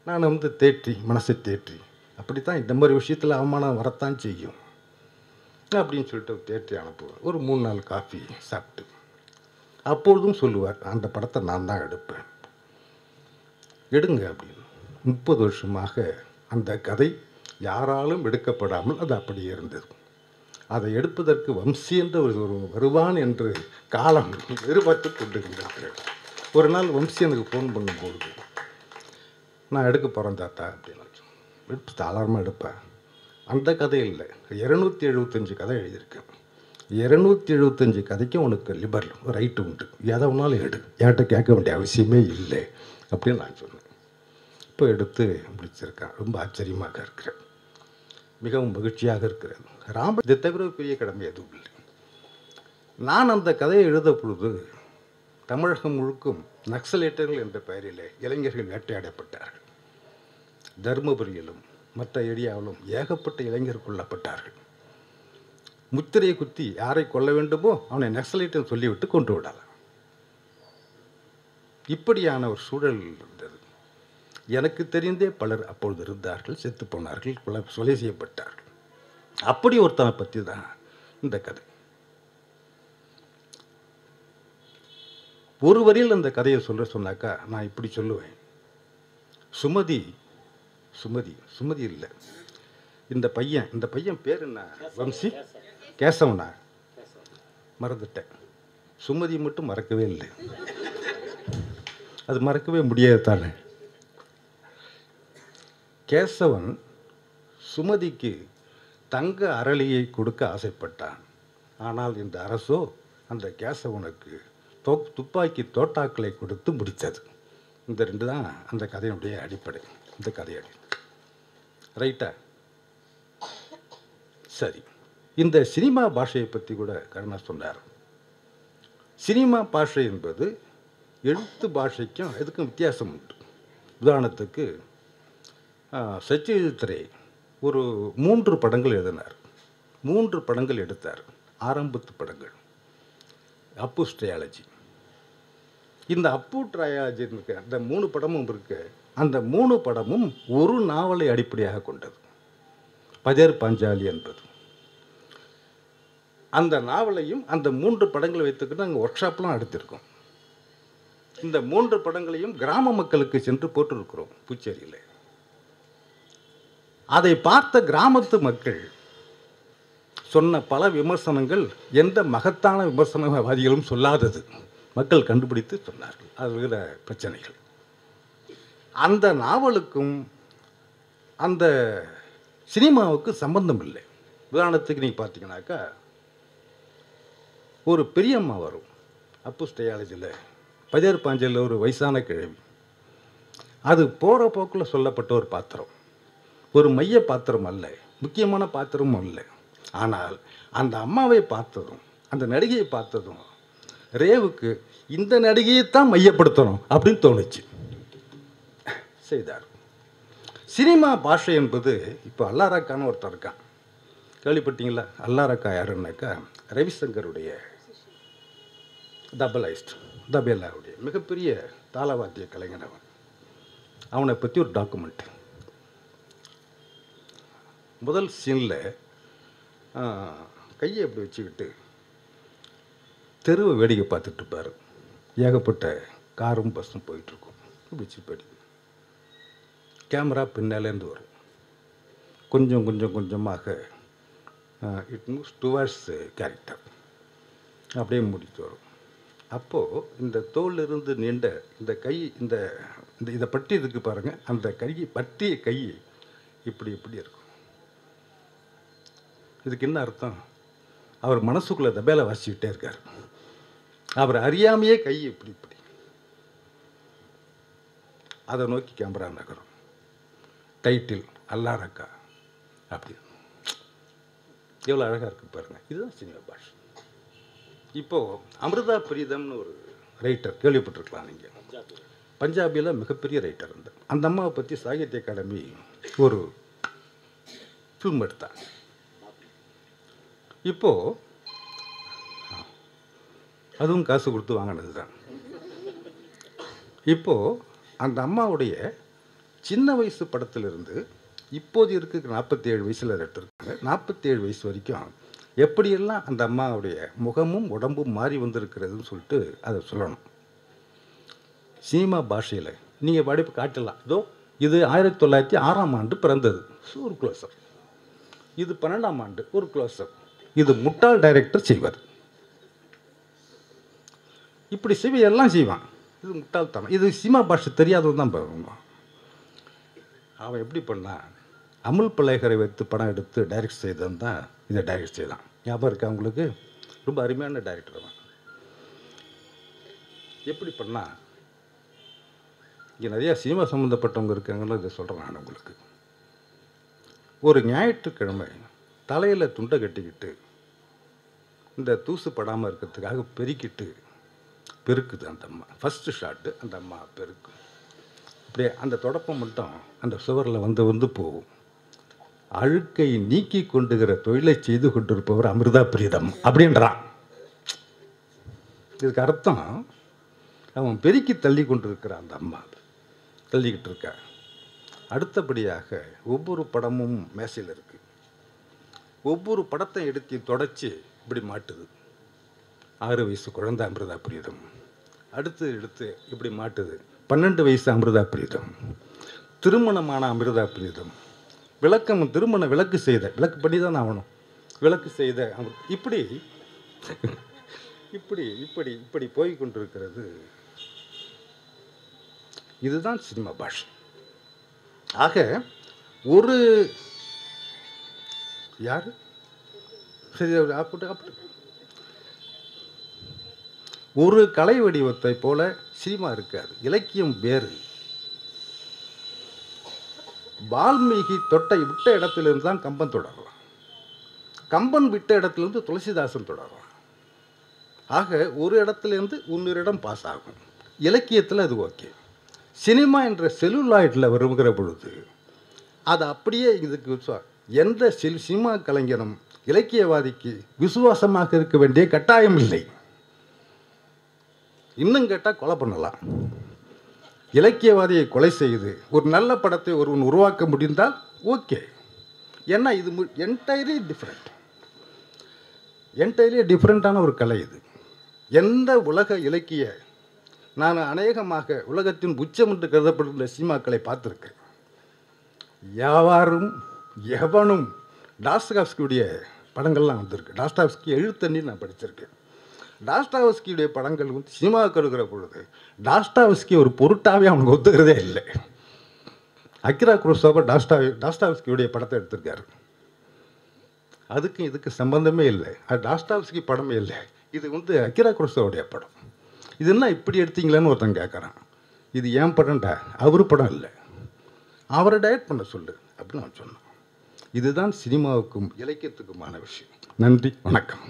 [SPEAKER 15] நான் தேற்றி, மனசை தேற்றி, அப்படித்தான் இந்த மாதிரி விஷயத்தில் அவமானம் வரத்தான் செய்யும் அப்படின்னு சொல்லிட்டு தேற்றி அனுப்புவேன். ஒரு 3-4 காஃபி சாப்பிட்டு அப்பொழுதும் சொல்லுவார், அந்த படத்தை நான் தான் எடுப்பேன், எடுங்க அப்படின்னு. 30 வருஷமாக அந்த கதை யாராலும் எடுக்கப்படாமல் அது அப்படியே இருந்தது. அதை எடுப்பதற்கு வம்சி என்ற ஒரு வருவான் என்று காலம் எதிர்பார்த்து கொண்டிருந்திருக்கிறேன். ஒரு நாள் வம்சி எனக்கு ஃபோன் பண்ணும்போது, நான் எடுக்க போகிறேன் தாத்தா அப்படின்னு. எடுத்து தாராளமாக எடுப்பேன். அந்த கதை இல்லை, 275 கதை எழுதியிருக்கேன். 275 கதைக்கும் உனக்கு லிபரல் ரைட்டு உண்டு, எதை வேணாலும் எடு, என்கிட்ட கேட்க வேண்டிய அவசியமே இல்லை அப்படின்னு நான் சொன்னேன். இப்போ எடுத்து முடிச்சிருக்கேன். ரொம்ப ஆச்சரியமாக இருக்கிறேன், மிகவும் மகிழ்ச்சியாக இருக்கிறது. இதை தவிர பெரிய கடமை எதுவும் இல்லை. நான் அந்த கதையை எழுத பொழுது தமிழகம் முழுக்கும் நக்சலேட்டர்கள் என்ற பெயரிலே இளைஞர்கள் வேட்டையாடப்பட்டார்கள். தருமபுரியிலும் மற்ற ஏரியாவிலும் ஏகப்பட்ட இளைஞர் கொல்லப்பட்டார்கள். முத்திரையை குத்தி யாரை கொல்ல வேண்டுமோ அவனை நக்சலைட்னு சொல்லிவிட்டு கொண்டு விடலாம். இப்படியான ஒரு சூழல் இருந்தது. எனக்கு தெரிந்தே பலர் அப்பொழுது இருந்தார்கள், செத்து போனார்கள், கொலை செய்யப்பட்டார்கள். அப்படி ஒருத்தனை பற்றி தான் இந்த கதை. ஒரு வரியில் அந்த கதையை சொன்னாக்கா நான் இப்படி சொல்லுவேன். சுமதி இல்லை, இந்த பையன் பேர் என்ன? வம்சி, கேசவனா? மறந்துட்டேன். சுமதி மட்டும் மறக்கவே இல்லை, அது மறக்கவே முடியாது தானே. கேசவன் சுமதிக்கு தங்க அரளியை கொடுக்க ஆசைப்பட்டான். ஆனால் இந்த அரசோ அந்த கேசவனுக்கு துப்பாக்கி தோட்டாக்களை கொடுத்து முடித்தது. இந்த 2 தான் அந்த கதையினுடைய அடிப்படை. இந்த கதையடி ரைட்டா? சரி, இந்த சினிமா பாஷையை பற்றி கூட கருணா சொன்னார். சினிமா பாஷை என்பது எழுத்து பாஷைக்கும் இதுக்கும் வித்தியாசம் உண்டு. உதாரணத்துக்கு சத்யஜித் ரே ஒரு 3 படங்கள் எழுதினார், 3 படங்கள் எடுத்தார், ஆரம்பத்து படங்கள். அப்பு ட்ரையாலஜி. இந்த அப்பு ட்ரையாலஜி இருக்கு, அந்த 3 படமும் இருக்கு. அந்த 3 படமும் ஒரு நாவலை அடிப்படையாக கொண்டது. பஜர் பாஞ்சாலி என்பது. அந்த நாவலையும் அந்த 3 படங்களை வைத்துக்கிட்டு நாங்கள் ஒர்க் ஷாப்லாம் எடுத்திருக்கோம். இந்த 3 படங்களையும் கிராம மக்களுக்கு சென்று போட்டிருக்கிறோம் புதுச்சேரியில். அதை பார்த்த கிராமத்து மக்கள் சொன்ன பல விமர்சனங்கள் எந்த மகத்தான விமர்சனவாதிகளும் சொல்லாதது மக்கள் கண்டுபிடித்து சொன்னார்கள். அது இருக்கிற பிரச்சனைகள். அந்த நாவலுக்கும் அந்த சினிமாவுக்கு சம்பந்தம் இல்லை. உதாரணத்துக்கு நீங்கள் பார்த்தீங்கன்னாக்கா, ஒரு பெரியம்மா வரும் அப்பு ஸ்டேயாலஜியில், பஜர் பாஞ்சாலியில் ஒரு வயசான கிழவி. அது போகிற போக்கில் சொல்லப்பட்ட ஒரு பாத்திரம், ஒரு மைய பாத்திரம் அல்ல, முக்கியமான பாத்திரமும் அல்ல. ஆனால் அந்த அம்மாவை பார்த்ததும் அந்த நடிகையை பார்த்ததும் ரேவுக்கு இந்த நடிகையைத்தான் மையப்படுத்தணும் அப்படின்னு தோணுச்சு, செய்தார். சினிமா பாஷை என்பது இப்போ அல்லாரக்கான்னு ஒருத்தர் இருக்கான், கேள்விப்பட்டீங்களா? அல்லாரக்கா யாருன்னாக்கா ரவிசங்கருடைய தபேலாவுடைய மிகப்பெரிய தாளவாத்திய கலைஞர். அவனை பற்றி ஒரு டாக்குமெண்ட். முதல் சீனில் கையை அப்படி வச்சுக்கிட்டு தெருவை வேடிக்கை பார்த்துட்டு இருப்பார். ஏகப்பட்ட காரும் பஸ்ஸும் போயிட்டுருக்கும். இப்படி கேமரா பின்னாலேருந்து வரும். கொஞ்சம் கொஞ்சம் கொஞ்சமாக இட் மூவ்ஸ் டுவர்ட்ஸ் கேரக்டர், அப்படியே முடித்து வரும். அப்போது இந்த தோலிருந்து நீண்ட இந்த கை, இந்த இதை பட்டி இருக்கு பாருங்கள், அந்த கை பட்டிய கை இப்படி இப்படி இருக்கும். இதுக்கு என்ன அர்த்தம்? அவர் மனசுக்குள்ளே தபேலை வாசிக்கிட்டே இருக்கார். அவர் அறியாமையே கை இப்படி இப்படி, அதை நோக்கி கேமரா நகரும். டைட்டில் அல்லாரக்கா. அப்படி எவ்வளோ அழகாக இருக்குது பாருங்கள். இதுதான் சினிமா பாஷை. இப்போது அமிர்தா பிரீதம்னு ஒரு ரைட்டர், கேள்விப்பட்டிருக்கலாம் நீங்கள். பஞ்சாபியில் மிகப்பெரிய ரைட்டர். அந்த அம்மாவை பற்றி சாகித்ய அகாடமி ஒரு ஃபில்ம் எடுத்தாங்க. இப்போது அதுவும் காசு கொடுத்து வாங்கினது தான். இப்போது அந்த அம்மாவுடைய சின்ன வயசு படத்திலிருந்து இப்போது இருக்கிற 47 வயசில் எடுத்திருக்காங்க. 47 வயசு வரைக்கும் எப்படியெல்லாம் அந்த அம்மாவுடைய முகமும் உடம்பும் மாறி வந்திருக்கிறதுன்னு சொல்லிட்டு அதை சொல்லணும். சினிமா பாஷையில் நீங்கள் படிப்பு காட்டலாம். இதோ இது 1906ஆம் ஆண்டு பிறந்தது, ஒரு க்ளோஸ்அப். இது 12ஆம் ஆண்டு, ஒரு க்ளோஸ்அப். இது முட்டாள் டைரக்டர் செய்வார். இப்படி எல்லாம் செய்வான். இது முட்டாள்தனம். இது சினிமா பாஷை தெரியாதவன் தான் பாருங்க. அவன் எப்படி பண்ணான்? அமுல் பலேகரை வைத்து படம் எடுத்து டைரக்ட் செய்தவன் தான் இதை டைரக்ட் செய்தான். ஞாபகம் இருக்கா உங்களுக்கு? ரொம்ப அருமையான டைரக்டர் அவன். எப்படி பண்ணா? இங்கே நிறையா சினிமா சம்மந்தப்பட்டவங்க இருக்காங்களோ, இதை சொல்கிறேன் நான் உங்களுக்கு. ஒரு ஞாயிற்றுக்கிழமை தலையில் துண்டை கட்டிக்கிட்டு இந்த தூசு படாமல் இருக்கிறதுக்காக பெருக்கிட்டு பெருக்குது அந்த அம்மா. ஃபஸ்ட்டு ஷாட்டு அந்த அம்மா பெருக்கும். அப்படியே அந்த தொடப்பம் மட்டும் அந்த சுவரில் வந்து போகும். அழுக்கை நீக்கி கொண்டுகிற தொழிலை செய்து கொண்டிருப்பவர் அமிர்தா பிரீதம் அப்படின்றான். இதுக்கு அர்த்தம் அவன் பெருக்கி தள்ளி கொண்டிருக்கிறான். அந்த அம்மா தள்ளிக்கிட்டு இருக்கா. அடுத்தபடியாக ஒவ்வொரு படமும் மேசையில் இருக்குது. ஒவ்வொரு படத்தை எடுத்து தொடச்சி இப்படி மாட்டுது. 6 வயசு குழந்தை அமிர்தா பிரீதம். அடுத்து எடுத்து இப்படி மாட்டுது 12 வயசு அமிர்தா பிரீதம். திருமணமான அமிர்தா பிரீதம். திருமண விளக்கு செய்த, விளக்கு பண்ணி தான் ஆகணும், விளக்கு செய்த இப்படி இப்படி இப்படி இப்படி போய் கொண்டிருக்கிறது. இதுதான் சினிமா பாஷை. ஆக ஒரு யார் சரி ஒரு கலை வடிவத்தை போல சினிமா இருக்காது. இலக்கியம் வேறு. வால்மீகி விட்ட இடத்திலிருந்து தான் கம்பன் தொடரலாம். கம்பன் விட்ட இடத்திலிருந்து துளசிதாசன் தொடரலாம். ஆக ஒரு இடத்துலேருந்து இன்னொரு இடம் பாஸ் ஆகும். இலக்கியத்தில் அது ஓகே. சினிமா என்ற செல்லுலாய்டில் வருகிற பொழுது அது அப்படியே இதுக்கு எந்த சினிமா கலைஞனும் இலக்கியவாதிக்கு விசுவாசமாக இருக்க வேண்டிய கட்டாயம் இல்லை. இன்னும் கேட்டால் கொலை பண்ணலாம். இலக்கியவாதியை கொலை செய்து ஒரு நல்ல படத்தை ஒருவன் உருவாக்க முடிந்தால் ஓகே. ஏன்னா இது என்டையர்லி டிஃப்ரெண்ட்டான ஒரு கலை இது. எந்த உலக இலக்கிய நான் அநேகமாக உலகத்தின் உச்சம் என்று கருதப்படுகிற சினிமாக்களை பார்த்துருக்கேன். யாரும் எவனும் டாஸ்டாவ்ஸ்கியுடைய படங்கள்லாம் வந்திருக்கு. டாஸ்டாவ்ஸ்கி எழுத்தண்ணி நான் படிச்சிருக்கேன். டாஸ்டாவ்ஸ்கியுடைய படங்கள் வந்து சினிமாவுக்கு இருக்கிற பொழுது டாஸ்டாவ்ஸ்கி ஒரு பொருட்டாகவே அவனுக்கு ஒத்துக்கிறதே இல்லை. அக்கிரா குரோசாவா டாஸ்டாவ்ஸ்கியுடைய படத்தை எடுத்திருக்காரு. அதுக்கு இதுக்கு சம்பந்தமே இல்லை. அது டாஸ்டாவ்ஸ்கி படமே இல்லை. இது வந்து அக்கிரா குரோசாவுடைய படம். இது என்ன இப்படி எடுத்தீங்களான்னு ஒருத்தன் கேட்குறான். இது ஏன் படம்டா, அவர் படம் இல்லை, அவரை டைரக்ட் பண்ண சொல்லு அப்படின்னு அவன் சொன்னான். இதுதான் சினிமாவுக்கும் இலக்கியத்துக்குமான விஷயம். நன்றி, வணக்கம்.